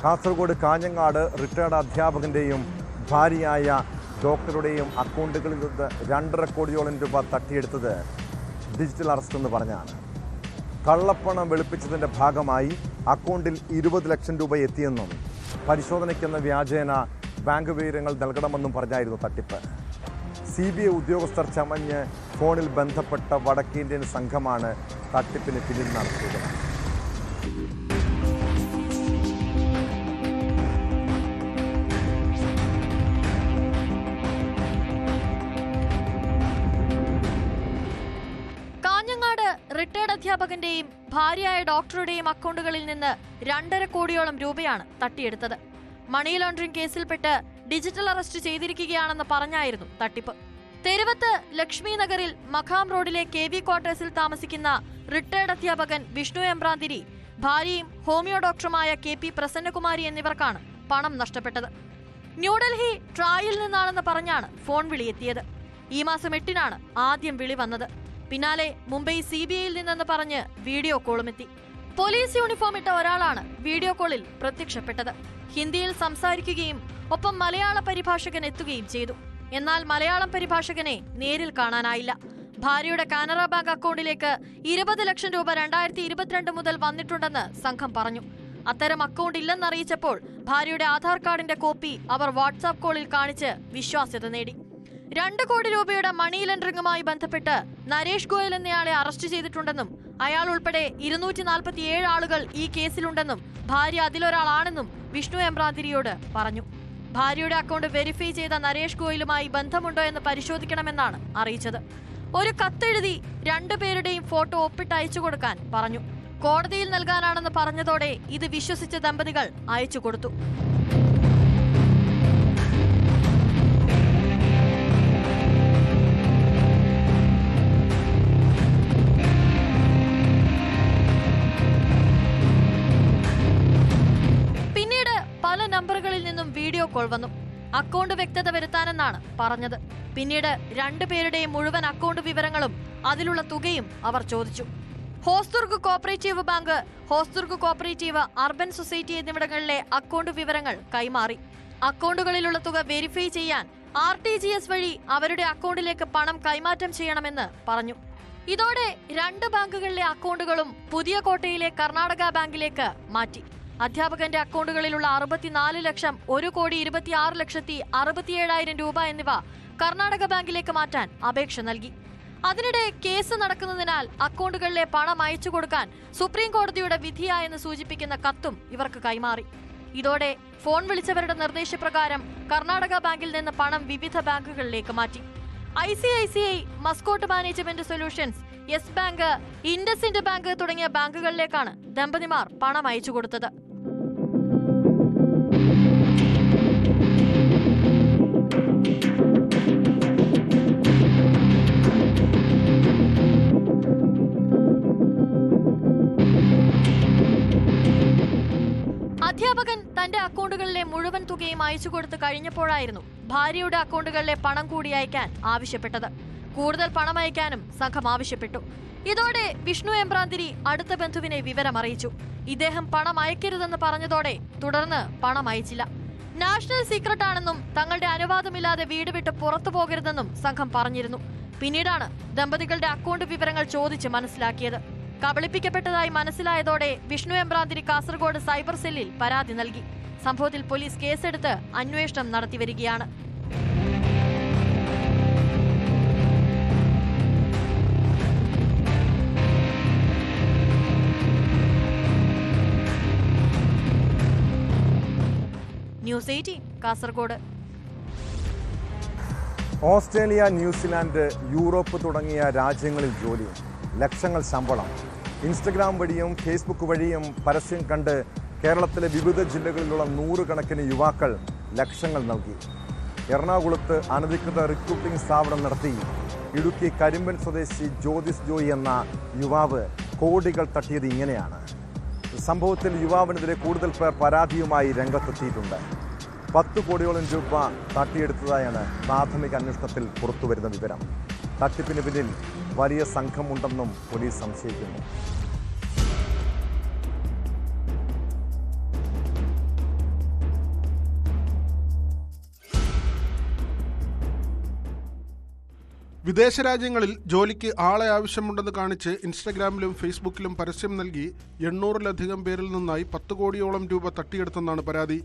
S1: കാസർഗോഡ് കാഞ്ഞങ്ങാട് റിട്ടയർഡ് അധ്യാപകൻ്റെയും ഭാര്യയായ ഡോക്ടറുടെയും അക്കൗണ്ടുകളിൽ നിന്ന് 2.5 കോടിയോളം രൂപ തട്ടിയെടുത്തത് ഡിജിറ്റൽ അറസ്റ്റ് എന്ന് പറഞ്ഞാണ്. കള്ളപ്പണം വെളുപ്പിച്ചതിൻ്റെ ഭാഗമായി അക്കൗണ്ടിൽ 20 ലക്ഷം രൂപ എത്തിയെന്നും പരിശോധനയ്ക്കെന്ന വ്യാജേന ബാങ്ക് വിവരങ്ങൾ നൽകണമെന്നും പറഞ്ഞായിരുന്നു തട്ടിപ്പ്. CBI ഉദ്യോഗസ്ഥർ ചമഞ്ഞ് ഫോണിൽ ബന്ധപ്പെട്ട വടക്കേന്ത്യൻ സംഘമാണ് തട്ടിപ്പിന് പിന്നിൽ നടത്തിയത്.
S12: റിട്ടയർഡ് അധ്യാപകന്റെയും ഭാര്യയായ ഡോക്ടറുടെയും അക്കൗണ്ടുകളിൽ നിന്ന് 2.5 കോടിയോളം രൂപയാണ് തട്ടിയെടുത്തത്. മണി ലോണ്ടറിംഗ് കേസിൽപ്പെട്ട് ഡിജിറ്റൽ അറസ്റ്റ് ചെയ്തിരിക്കുകയാണെന്ന് പറഞ്ഞായിരുന്നു തട്ടിപ്പ്. തെരുവത്ത് ലക്ഷ്മി നഗറിൽ മഖാം റോഡിലെ KV ക്വാർട്ടേഴ്സിൽ താമസിക്കുന്ന റിട്ടയർഡ് അധ്യാപകൻ വിഷ്ണു എമ്പ്രാന്തിരി, ഭാര്യയും ഹോമിയോ ഡോക്ടറുമായ KP പ്രസന്നകുമാരി എന്നിവർക്കാണ് പണം നഷ്ടപ്പെട്ടത്. ന്യൂഡൽഹി ട്രായിൽ നിന്നാണെന്ന് പറഞ്ഞാണ് ഫോൺ വിളിയെത്തിയത്. ഈ മാസം 8-നാണ് ആദ്യം വിളി വന്നത്. പിന്നാലെ മുംബൈ CBIയിൽ നിന്നെന്ന് പറഞ്ഞ് വീഡിയോ കോളുമെത്തി. പോലീസ് യൂണിഫോം ഇട്ട ഒരാളാണ് വീഡിയോ കോളിൽ പ്രത്യക്ഷപ്പെട്ടത്. ഹിന്ദിയിൽ സംസാരിക്കുകയും ഒപ്പം മലയാള പരിഭാഷകൻ എത്തുകയും ചെയ്തു. എന്നാൽ മലയാളം പരിഭാഷകനെ നേരിൽ കാണാനായില്ല. ഭാര്യയുടെ കാനറ ബാങ്ക് അക്കൗണ്ടിലേക്ക് 20 ലക്ഷം രൂപ 2022 മുതൽ വന്നിട്ടുണ്ടെന്ന് സംഘം പറഞ്ഞു. അത്തരം അക്കൗണ്ട് ഇല്ലെന്നറിയിച്ചപ്പോൾ ഭാര്യയുടെ ആധാർ കാർഡിന്റെ കോപ്പി അവർ വാട്സാപ്പ് കോളിൽ കാണിച്ച് വിശ്വാസ്യത നേടി. 2 കോടി രൂപയുടെ മണി ലോണ്ടറിംഗുമായി ബന്ധപ്പെട്ട് നരേഷ് ഗോയൽ എന്നയാളെ അറസ്റ്റ് ചെയ്തിട്ടുണ്ടെന്നും അയാൾ ഉൾപ്പെടെ 247 ആളുകൾ ഈ കേസിലുണ്ടെന്നും ഭാര്യ അതിലൊരാളാണെന്നും വിഷ്ണു എംബ്രാന്തിരിയോട് പറഞ്ഞു. ഭാര്യയുടെ അക്കൗണ്ട് വെരിഫൈ ചെയ്ത നരേഷ് ഗോയലുമായി ബന്ധമുണ്ടോ എന്ന് പരിശോധിക്കണമെന്നാണ് അറിയിച്ചത്. ഒരു കത്തെഴുതി 2 പേരുടെയും ഫോട്ടോ ഒപ്പിട്ട് അയച്ചു കൊടുക്കാൻ പറഞ്ഞു. കോടതിയിൽ നൽകാനാണെന്ന് പറഞ്ഞതോടെ ഇത് വിശ്വസിച്ച ദമ്പതികൾ അയച്ചു കൊടുത്തു. പിന്നീട് പല നമ്പറുകളിൽ നിന്നും വീഡിയോ കോൾ വന്നു. അക്കൗണ്ട് വ്യക്തത വരുത്താനെന്നാണ് പറഞ്ഞത്. പിന്നീട് 2 പേരുടെയും മുഴുവൻ അക്കൗണ്ട് വിവരങ്ങളും അതിലുള്ള തുകയും അവർ ചോദിച്ചു. Hosdurg cooperative bank, Hosdurg cooperative, urban society എന്നിവിടങ്ങളിലെ അക്കൗണ്ട് വിവരങ്ങൾ കൈമാറി. അക്കൗണ്ടുകളിലുള്ള തുക വെരിഫൈ ചെയ്യാൻ RTGS വഴി അവരുടെ അക്കൗണ്ടിലേക്ക് പണം കൈമാറ്റം ചെയ്യണമെന്ന് പറഞ്ഞു. ഇതോടെ 2 ബാങ്കുകളിലെ അക്കൗണ്ടുകളും പുതിയ കോട്ടയിലെ കർണാടക ബാങ്കിലേക്ക് മാറ്റി. അധ്യാപകന്റെ അക്കൗണ്ടുകളിലുള്ള 64 ലക്ഷം, 1,26,67,000 രൂപ എന്നിവ കർണാടക ബാങ്കിലേക്ക് മാറ്റാൻ അപേക്ഷ നൽകി. അതിനിടെ കേസ് നടക്കുന്നതിനാൽ അക്കൗണ്ടുകളിലെ പണം അയച്ചു കൊടുക്കാൻ സുപ്രീം കോടതിയുടെ വിധിയായെന്ന് സൂചിപ്പിക്കുന്ന കത്തും ഇവർക്ക് കൈമാറി. ഇതോടെ ഫോൺ വിളിച്ചവരുടെ നിർദ്ദേശപ്രകാരം കർണാടക ബാങ്കിൽ നിന്ന് പണം വിവിധ ബാങ്കുകളിലേക്ക് മാറ്റി. ICICI, mascot management solutions, yes bank, IndusInd bank തുടങ്ങിയ ബാങ്കുകളിലേക്കാണ് ദമ്പതിമാർ പണം അയച്ചു കൊടുത്തത്. അധ്യാപകൻ തന്റെ അക്കൗണ്ടുകളിലെ മുഴുവൻ തുകയും അയച്ചു കൊടുത്തു കഴിഞ്ഞപ്പോഴായിരുന്നു ഭാര്യയുടെ അക്കൗണ്ടുകളിലെ പണം കൂടി അയക്കാൻ ആവശ്യപ്പെട്ടത്. കൂടുതൽ പണം അയക്കാനും സംഘം ആവശ്യപ്പെട്ടു. ഇതോടെ വിഷ്ണു എംബ്രാന്തിരി അടുത്ത ബന്ധുവിനെ വിവരമറിയിച്ചു. ഇദ്ദേഹം പണം അയക്കരുതെന്ന് പറഞ്ഞതോടെ തുടർന്ന് പണം അയച്ചില്ല. നാഷണൽ സീക്രട്ട് ആണെന്നും തങ്ങളുടെ അനുവാദമില്ലാതെ വീട് വിട്ട് പുറത്തു പോകരുതെന്നും സംഘം പറഞ്ഞിരുന്നു. പിന്നീടാണ് ദമ്പതികളുടെ അക്കൗണ്ട് വിവരങ്ങൾ ചോദിച്ച് മനസ്സിലാക്കിയത്. കബളിപ്പിക്കപ്പെട്ടതായി മനസ്സിലായതോടെ വിഷ്ണു എംബ്രാന്തിരി കാസർഗോഡ് സൈബർ സെല്ലിൽ പരാതി നൽകി. സംഭവത്തിൽ പോലീസ് കേസെടുത്ത് അന്വേഷണം നടത്തിവരികയാണ്. News 18 Kasaragod.
S1: Australia, New Zealand, Europe തുടങ്ങിയ രാജ്യങ്ങളിൽ ജോലി, ലക്ഷങ്ങൾ ശമ്പളം. ഇൻസ്റ്റഗ്രാം വഴിയും ഫേസ്ബുക്ക് വഴിയും പരസ്യം കണ്ട് കേരളത്തിലെ വിവിധ ജില്ലകളിലുള്ള 100 കണക്കിന് യുവാക്കൾ ലക്ഷങ്ങൾ നൽകി. എറണാകുളത്ത് അനധികൃത റിക്രൂട്ടിംഗ് സ്ഥാപനം നടത്തി ഇടുക്കി കരിമ്പൻ സ്വദേശി ജ്യോതിസ് ജോയി എന്ന യുവാവ് കോടികൾ തട്ടിയത് ഇങ്ങനെയാണ്. സംഭവത്തിൽ യുവാവിനെതിരെ കൂടുതൽ പേർ പരാതിയുമായി രംഗത്തെത്തിയിട്ടുണ്ട്. 10 കോടിയോളം രൂപ തട്ടിയെടുത്തതായാണ് പ്രാഥമിക അന്വേഷണത്തിൽ പുറത്തുവരുന്ന വിവരം. തട്ടിപ്പിന് പിന്നിൽ വലിയ സംഘമുണ്ടെന്നും പോലീസ് സംശയിക്കുന്നു.
S11: വിദേശ രാജ്യങ്ങളിൽ ജോലിക്ക് ആളെ ആവശ്യമുണ്ടെന്ന് കാണിച്ച് ഇൻസ്റ്റഗ്രാമിലും ഫേസ്ബുക്കിലും പരസ്യം നൽകി 800-ലധികം പേരിൽ നിന്നായി 10 കോടിയോളം രൂപ തട്ടിയെടുത്തെന്നാണ് പരാതി.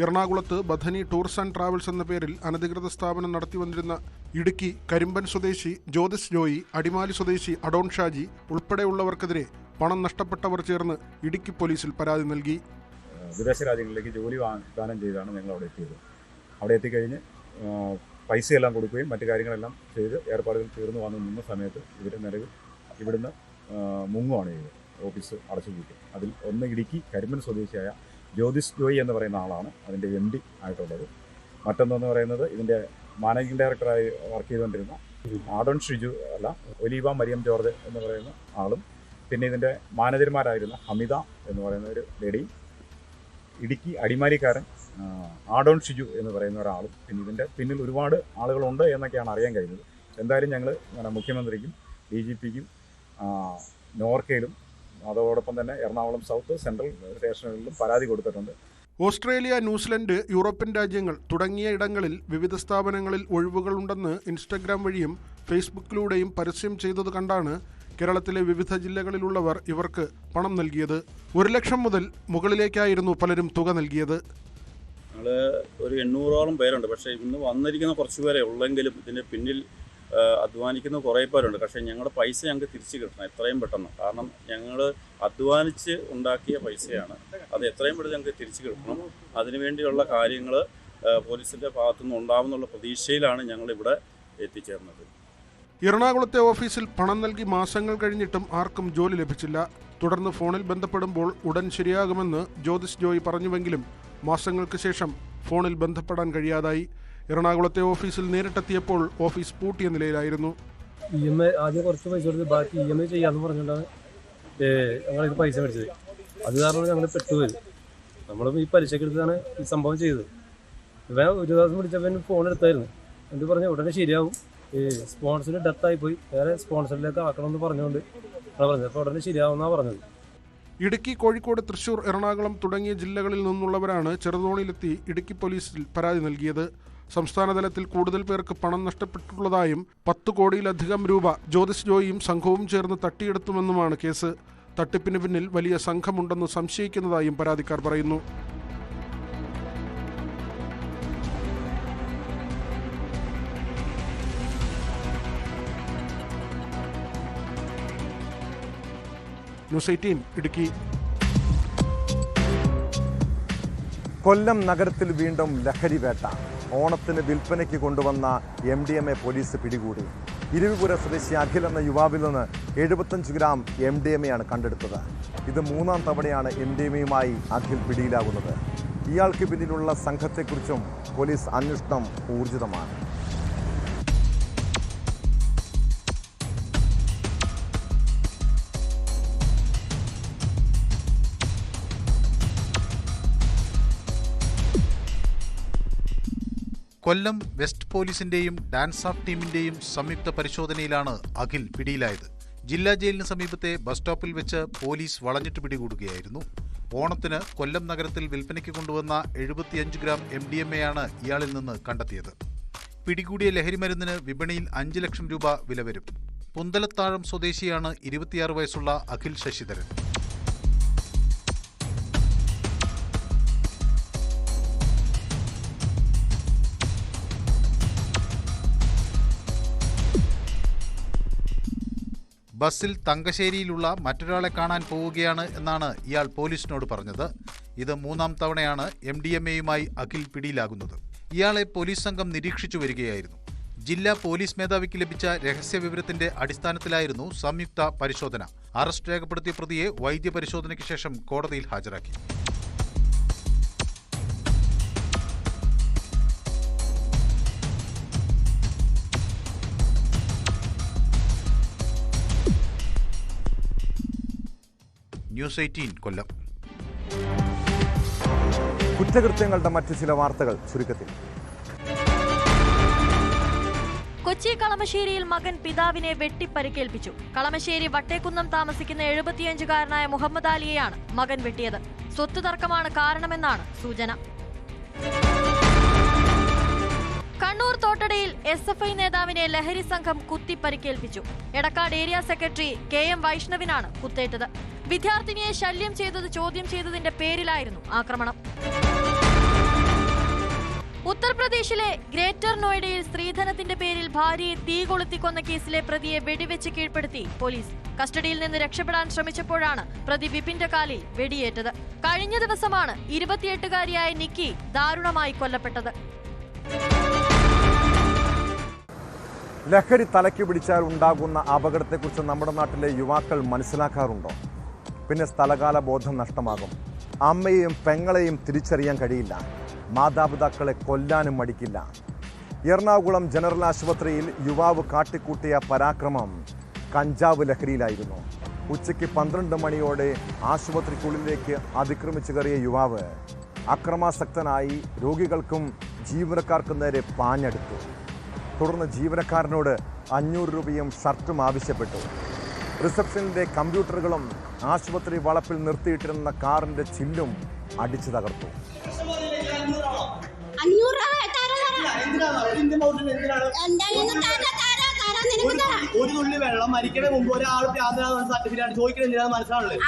S11: എറണാകുളത്ത് ബഥനി ടൂർസ് ആൻഡ് ട്രാവൽസ് എന്ന പേരിൽ അനധികൃത സ്ഥാപനം നടത്തിവന്നിരുന്ന ഇടുക്കി കരിമ്പൻ സ്വദേശി ജ്യോതിസ് ജോയി, അടിമാലി സ്വദേശി അഡോൺ ഷാജി ഉൾപ്പെടെയുള്ളവർക്കെതിരെ പണം നഷ്ടപ്പെട്ടവർ ചേർന്ന് ഇടുക്കി പോലീസിൽ പരാതി നൽകി.
S13: വിദേശ രാജ്യങ്ങളിലേക്ക് ജോലി വാഗ്ദാനം ചെയ്താണ് ഞങ്ങൾ അവിടെ എത്തിയത്. അവിടെ എത്തിക്കഴിഞ്ഞ് പൈസയെല്ലാം കൊടുക്കുകയും മറ്റു കാര്യങ്ങളെല്ലാം ചെയ്ത് ഏർപ്പാടുകൾ തീർന്നു വന്നു നിന്ന സമയത്ത് ഇവരുടെ നിലവിൽ ഇവിടുന്ന് മുങ്ങുവാണ് ചെയ്തത്. ഓഫീസ് അടച്ചു പൂട്ടി. അതിൽ ഒന്ന് ഇടുക്കി കരിമ്പൻ സ്വദേശിയായ ജ്യോതിസ് ജോയി എന്ന് പറയുന്ന ആളാണ് അതിൻ്റെ MD ആയിട്ടുള്ളത്. മറ്റൊന്നെന്ന് പറയുന്നത് ഇതിൻ്റെ മാനേജിംഗ് ഡയറക്ടറായി വർക്ക് ചെയ്തുകൊണ്ടിരുന്ന ആഡോൺ ഷിജു അല്ല, ഒലീവ മരിയം ജോർജ് എന്ന് പറയുന്ന ആളും, പിന്നെ ഇതിൻ്റെ മാനേജർമാരായിരുന്ന ഹമിത എന്ന് പറയുന്ന ഒരു ലേഡിയും, ഇടുക്കി അടിമാലിക്കാരൻ ആഡോൺ ഷിജു എന്ന് പറയുന്ന ഒരാളും പിന്നെ ഇതിൻ്റെ പിന്നിൽ ഒരുപാട് ആളുകളുണ്ട് എന്നൊക്കെയാണ് അറിയാൻ കഴിഞ്ഞത്. എന്തായാലും ഞങ്ങൾ മുഖ്യമന്ത്രിക്കും DGPക്കും നോർക്കയിലും അതോടൊപ്പം തന്നെ എറണാകുളം സൗത്ത് സെൻട്രൽ സ്റ്റേഷനുകളിലും പരാതി കൊടുത്തിട്ടുണ്ട്.
S11: ഓസ്ട്രേലിയ, ന്യൂസിലൻഡ്, യൂറോപ്യൻ രാജ്യങ്ങൾ തുടങ്ങിയ ഇടങ്ങളിൽ വിവിധ സ്ഥാപനങ്ങളിൽ ഒഴിവുകളുണ്ടെന്ന് ഇൻസ്റ്റഗ്രാം വഴിയും ഫേസ്ബുക്കിലൂടെയും പരസ്യം ചെയ്തത് കണ്ടാണ് കേരളത്തിലെ വിവിധ ജില്ലകളിലുള്ളവർ ഇവർക്ക് പണം നൽകിയത്. 1 ലക്ഷം മുതൽ മുകളിലേക്കായിരുന്നു പലരും തുക നൽകിയത്.
S14: ഞങ്ങൾ ഒരു 800ഓളം പേരുണ്ട്. പക്ഷേ ഇന്ന് വന്നിരിക്കുന്ന കുറച്ച് പേരെ ഉള്ളെങ്കിലും ഇതിൻ്റെ പിന്നിൽ അധ്വാനിക്കുന്ന കുറേ പേരുണ്ട്. പക്ഷേ ഞങ്ങളുടെ പൈസ ഞങ്ങൾക്ക് തിരിച്ച് കിട്ടണം എത്രയും പെട്ടെന്ന്. കാരണം ഞങ്ങൾ അധ്വാനിച്ച് ഉണ്ടാക്കിയ പൈസയാണ്. അത് എത്രയും പെട്ടെന്ന് ഞങ്ങൾക്ക് തിരിച്ച് കിട്ടണം. അതിനുവേണ്ടിയുള്ള കാര്യങ്ങൾ പോലീസിൻ്റെ ഭാഗത്തുനിന്ന് ഉണ്ടാവുമെന്നുള്ള പ്രതീക്ഷയിലാണ് ഞങ്ങളിവിടെ എത്തിച്ചേർന്നത്.
S11: എറണാകുളത്തെ ഓഫീസിൽ പണം നൽകി മാസങ്ങൾ കഴിഞ്ഞിട്ടും ആർക്കും ജോലി ലഭിച്ചില്ല. തുടർന്ന് ഫോണിൽ ബന്ധപ്പെടുമ്പോൾ ഉടൻ ശരിയാകുമെന്ന് ജ്യോതിഷ് ജോയി പറഞ്ഞുവെങ്കിലും മാസങ്ങൾക്ക് ശേഷം ഫോണിൽ ബന്ധപ്പെടാൻ കഴിയാതായി. എറണാകുളത്തെ ഓഫീസിൽ നേരിട്ടെത്തിയപ്പോൾ ഓഫീസ് പൂട്ടിയ നിലയിലായിരുന്നു.
S15: EMI ആദ്യം കുറച്ച് പൈസ കൊടുത്ത് ബാക്കി EMI ചെയ്യാമെന്ന് പറഞ്ഞുകൊണ്ടാണ് ഞങ്ങളിത് പൈസ മേടിച്ചത്. അത് കാരണം ഞങ്ങൾ പെട്ടുപോയി. നമ്മളും ഈ പലിശക്കെടുത്താണ് ഈ സംഭവം ചെയ്തത്. ഇവൻ ഒരു ദിവസം വിളിച്ചപ്പോൾ ഫോൺ എടുത്തായിരുന്നു. എന്ത് പറഞ്ഞു ഉടനെ ശരിയാവും, സ്പോൺസറിന് ഡെത്തായിപ്പോയി, വേറെ സ്പോൺസറിലേക്ക് ആക്കണമെന്ന് പറഞ്ഞുകൊണ്ട് പറഞ്ഞത്. അപ്പോൾ ഉടനെ ശരിയാവുമെന്നാണ് പറഞ്ഞത്.
S11: ഇടുക്കി, കോഴിക്കോട്, തൃശൂർ, എറണാകുളം തുടങ്ങിയ ജില്ലകളിൽ നിന്നുള്ളവരാണ് ചെറുതോണിയിലെത്തി ഇടുക്കി പോലീസിൽ പരാതി നൽകിയത്. സംസ്ഥാനതലത്തിൽ കൂടുതൽ പേർക്ക് പണം നഷ്ടപ്പെട്ടിട്ടുള്ളതായും 10 കോടിയിലധികം രൂപ ജ്യോതിഷ് ജോയിയും സംഘവും ചേർന്ന് തട്ടിയെടുത്തുമെന്നുമാണ് കേസ്. തട്ടിപ്പിന് പിന്നിൽ വലിയ സംഘമുണ്ടെന്ന് സംശയിക്കുന്നതായും പരാതിക്കാർ പറയുന്നു. ന്യൂസ് 18 ഇടുക്കി.
S1: കൊല്ലം നഗരത്തിൽ വീണ്ടും ലഹരി വേട്ട. ഓണത്തിന് വിൽപ്പനയ്ക്ക് കൊണ്ടുവന്ന MDMA പോലീസ് പിടികൂടി. ഇരുവിപുര സ്വദേശി അഖിൽ എന്ന യുവാവിൽ നിന്ന് 75 ഗ്രാം MDMA കണ്ടെടുത്തത്. ഇത് 3ാം തവണയാണ് MDMAയുമായി അഖിൽ പിടിയിലാകുന്നത്. ഇയാൾക്ക് പിന്നിലുള്ള സംഘത്തെക്കുറിച്ചും പോലീസ് അന്വേഷണം ഊർജിതമാണ്.
S9: കൊല്ലം വെസ്റ്റ് പോലീസിന്റെയും ഡാൻസ് ഓഫ് ടീമിന്റെയും സംയുക്ത പരിശോധനയിലാണ് അഖിൽ പിടിയിലായത്. ജില്ലാ ജയിലിന് സമീപത്തെ ബസ് സ്റ്റോപ്പിൽ വെച്ച് പോലീസ് വളഞ്ഞിട്ട് പിടികൂടുകയായിരുന്നു. ഓണത്തിന് കൊല്ലം നഗരത്തിൽ വിൽപ്പനയ്ക്ക് കൊണ്ടുവന്ന 75 ഗ്രാം MDMA ഇയാളിൽ നിന്ന് കണ്ടെത്തിയത്. പിടികൂടിയ ലഹരിമരുന്നിന് വിപണിയിൽ 5 ലക്ഷം രൂപ വില വരും. പുന്തലത്താഴം സ്വദേശിയാണ് 26 വയസ്സുള്ള അഖിൽ ശശിധരൻ. ബസ്സിൽ തങ്കശ്ശേരിയിലുള്ള മറ്റൊരാളെ കാണാൻ പോവുകയാണ് എന്നാണ് ഇയാൾ പോലീസിനോട് പറഞ്ഞത്. ഇത് 3ാം തവണയാണ് MDMAയുമായി അഖിൽ പിടിയിലാകുന്നത്. ഇയാളെ പോലീസ് സംഘം നിരീക്ഷിച്ചു വരികയായിരുന്നു. ജില്ലാ പോലീസ് മേധാവിക്ക് ലഭിച്ച രഹസ്യവിവരത്തിന്റെ അടിസ്ഥാനത്തിലായിരുന്നു സംയുക്ത പരിശോധന. അറസ്റ്റ് രേഖപ്പെടുത്തിയ പ്രതിയെ വൈദ്യപരിശോധനയ്ക്ക് ശേഷം കോടതിയിൽ ഹാജരാക്കി. ന്യൂസ് 18 കൊല്ലം.
S1: കുറ്റകൃത്യങ്ങളുടെ മറ്റു ചില വാർത്തകൾ ചുരുക്കത്തിൽ.
S12: കൊച്ചി കളമശ്ശേരിയിൽ മകൻ പിതാവിനെ വെട്ടിപ്പരിക്കേൽപ്പിച്ചു. കളമശ്ശേരി വട്ടേക്കുന്നം താമസിക്കുന്ന 75-കാരനായ മുഹമ്മദ് അലിയെയാണ് മകൻ വെട്ടിയത്. സ്വത്ത് തർക്കമാണ് കാരണമെന്നാണ് സൂചന. കണ്ണൂർ തോട്ടടയിൽ SFI നേതാവിനെ ലഹരി സംഘം കുത്തി പരിക്കേൽപ്പിച്ചു. എടക്കാട് ഏരിയ സെക്രട്ടറി KM വൈഷ്ണവിനാണ് കുത്തേറ്റത്. വിദ്യാർത്ഥിനിയെ ശല്യം ചെയ്തത് ചോദ്യം ചെയ്തതിന്റെ പേരിലായിരുന്നു ആക്രമണം. ഉത്തർപ്രദേശിലെ ഗ്രേറ്റർ നോയിഡയിൽ സ്ത്രീധനത്തിന്റെ പേരിൽ ഭാര്യയെ തീ കൊളുത്തിക്കൊന്ന കേസിലെ പ്രതിയെ വെടിവെച്ച് കീഴ്പ്പെടുത്തി പോലീസ്. കസ്റ്റഡിയിൽ നിന്ന് രക്ഷപ്പെടാൻ ശ്രമിച്ചപ്പോഴാണ് പ്രതി വിപിന്റെ കാലിൽ വെടിയേറ്റത്. കഴിഞ്ഞ ദിവസമാണ് 28-കാരിയായ നിക്കി ദാരുണമായി കൊല്ലപ്പെട്ടത്.
S1: ലഹരി തലയ്ക്ക് പിടിച്ചാൽ ഉണ്ടാകുന്ന അപകടത്തെക്കുറിച്ച് നമ്മുടെ നാട്ടിലെ യുവാക്കൾ മനസ്സിലാക്കാറുണ്ടോ? പിന്നെ സ്ഥലകാല ബോധം നഷ്ടമാകും. അമ്മയെയും പെങ്ങളെയും തിരിച്ചറിയാൻ കഴിയില്ല. മാതാപിതാക്കളെ കൊല്ലാനും മടിക്കില്ല. എറണാകുളം ജനറൽ ആശുപത്രിയിൽ യുവാവ് കാട്ടിക്കൂട്ടിയ പരാക്രമം കഞ്ചാവ് ലഹരിയിലായിരുന്നു. ഉച്ചയ്ക്ക് 12 മണിയോടെ ആശുപത്രിക്കുള്ളിലേക്ക് അതിക്രമിച്ചു കയറിയ യുവാവ് അക്രമാസക്തനായി രോഗികൾക്കും ജീവനക്കാർക്കും നേരെ പാഞ്ഞെടുത്തു. തുടർന്ന് ജീവനക്കാരനോട് 500 രൂപയും ഷർട്ടും ആവശ്യപ്പെട്ടു. റിസപ്ഷനിലെ കമ്പ്യൂട്ടറുകളും ആശുപത്രി വളപ്പിൽ നിർത്തിയിട്ടിരുന്ന കാറിന്റെ ചില്ലും അടിച്ചു തകർത്തു.
S16: ഒരു തുള്ളി വെള്ളം മരിക്കണ മുമ്പ് ഒരാൾ സർട്ടിഫിക്കറ്റ് ചോദിക്കണെന്തിനാണ് മനസ്സിലാവുള്ളത്?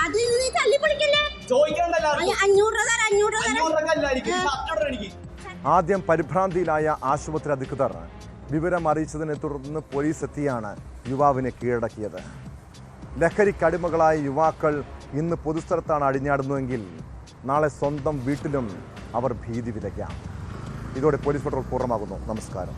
S1: ആദ്യം പരിഭ്രാന്തിയിലായ ആശുപത്രി അധികൃതർ വിവരം അറിയിച്ചതിനെ തുടർന്ന് പോലീസ് എത്തിയാണ് യുവാവിനെ കീഴടക്കിയത്. ലഹരിക്കടിമകളായ യുവാക്കൾ ഇന്ന് പൊതുസ്ഥലത്താണ് അഴിഞ്ഞാടുന്നതെങ്കിൽ നാളെ സ്വന്തം വീട്ടിലും അവർ ഭീതി വിതയ്ക്കാം. ഇതോടെ പോലീസ് പട്രോൾ പൂർണ്ണമാകുന്നു. നമസ്കാരം.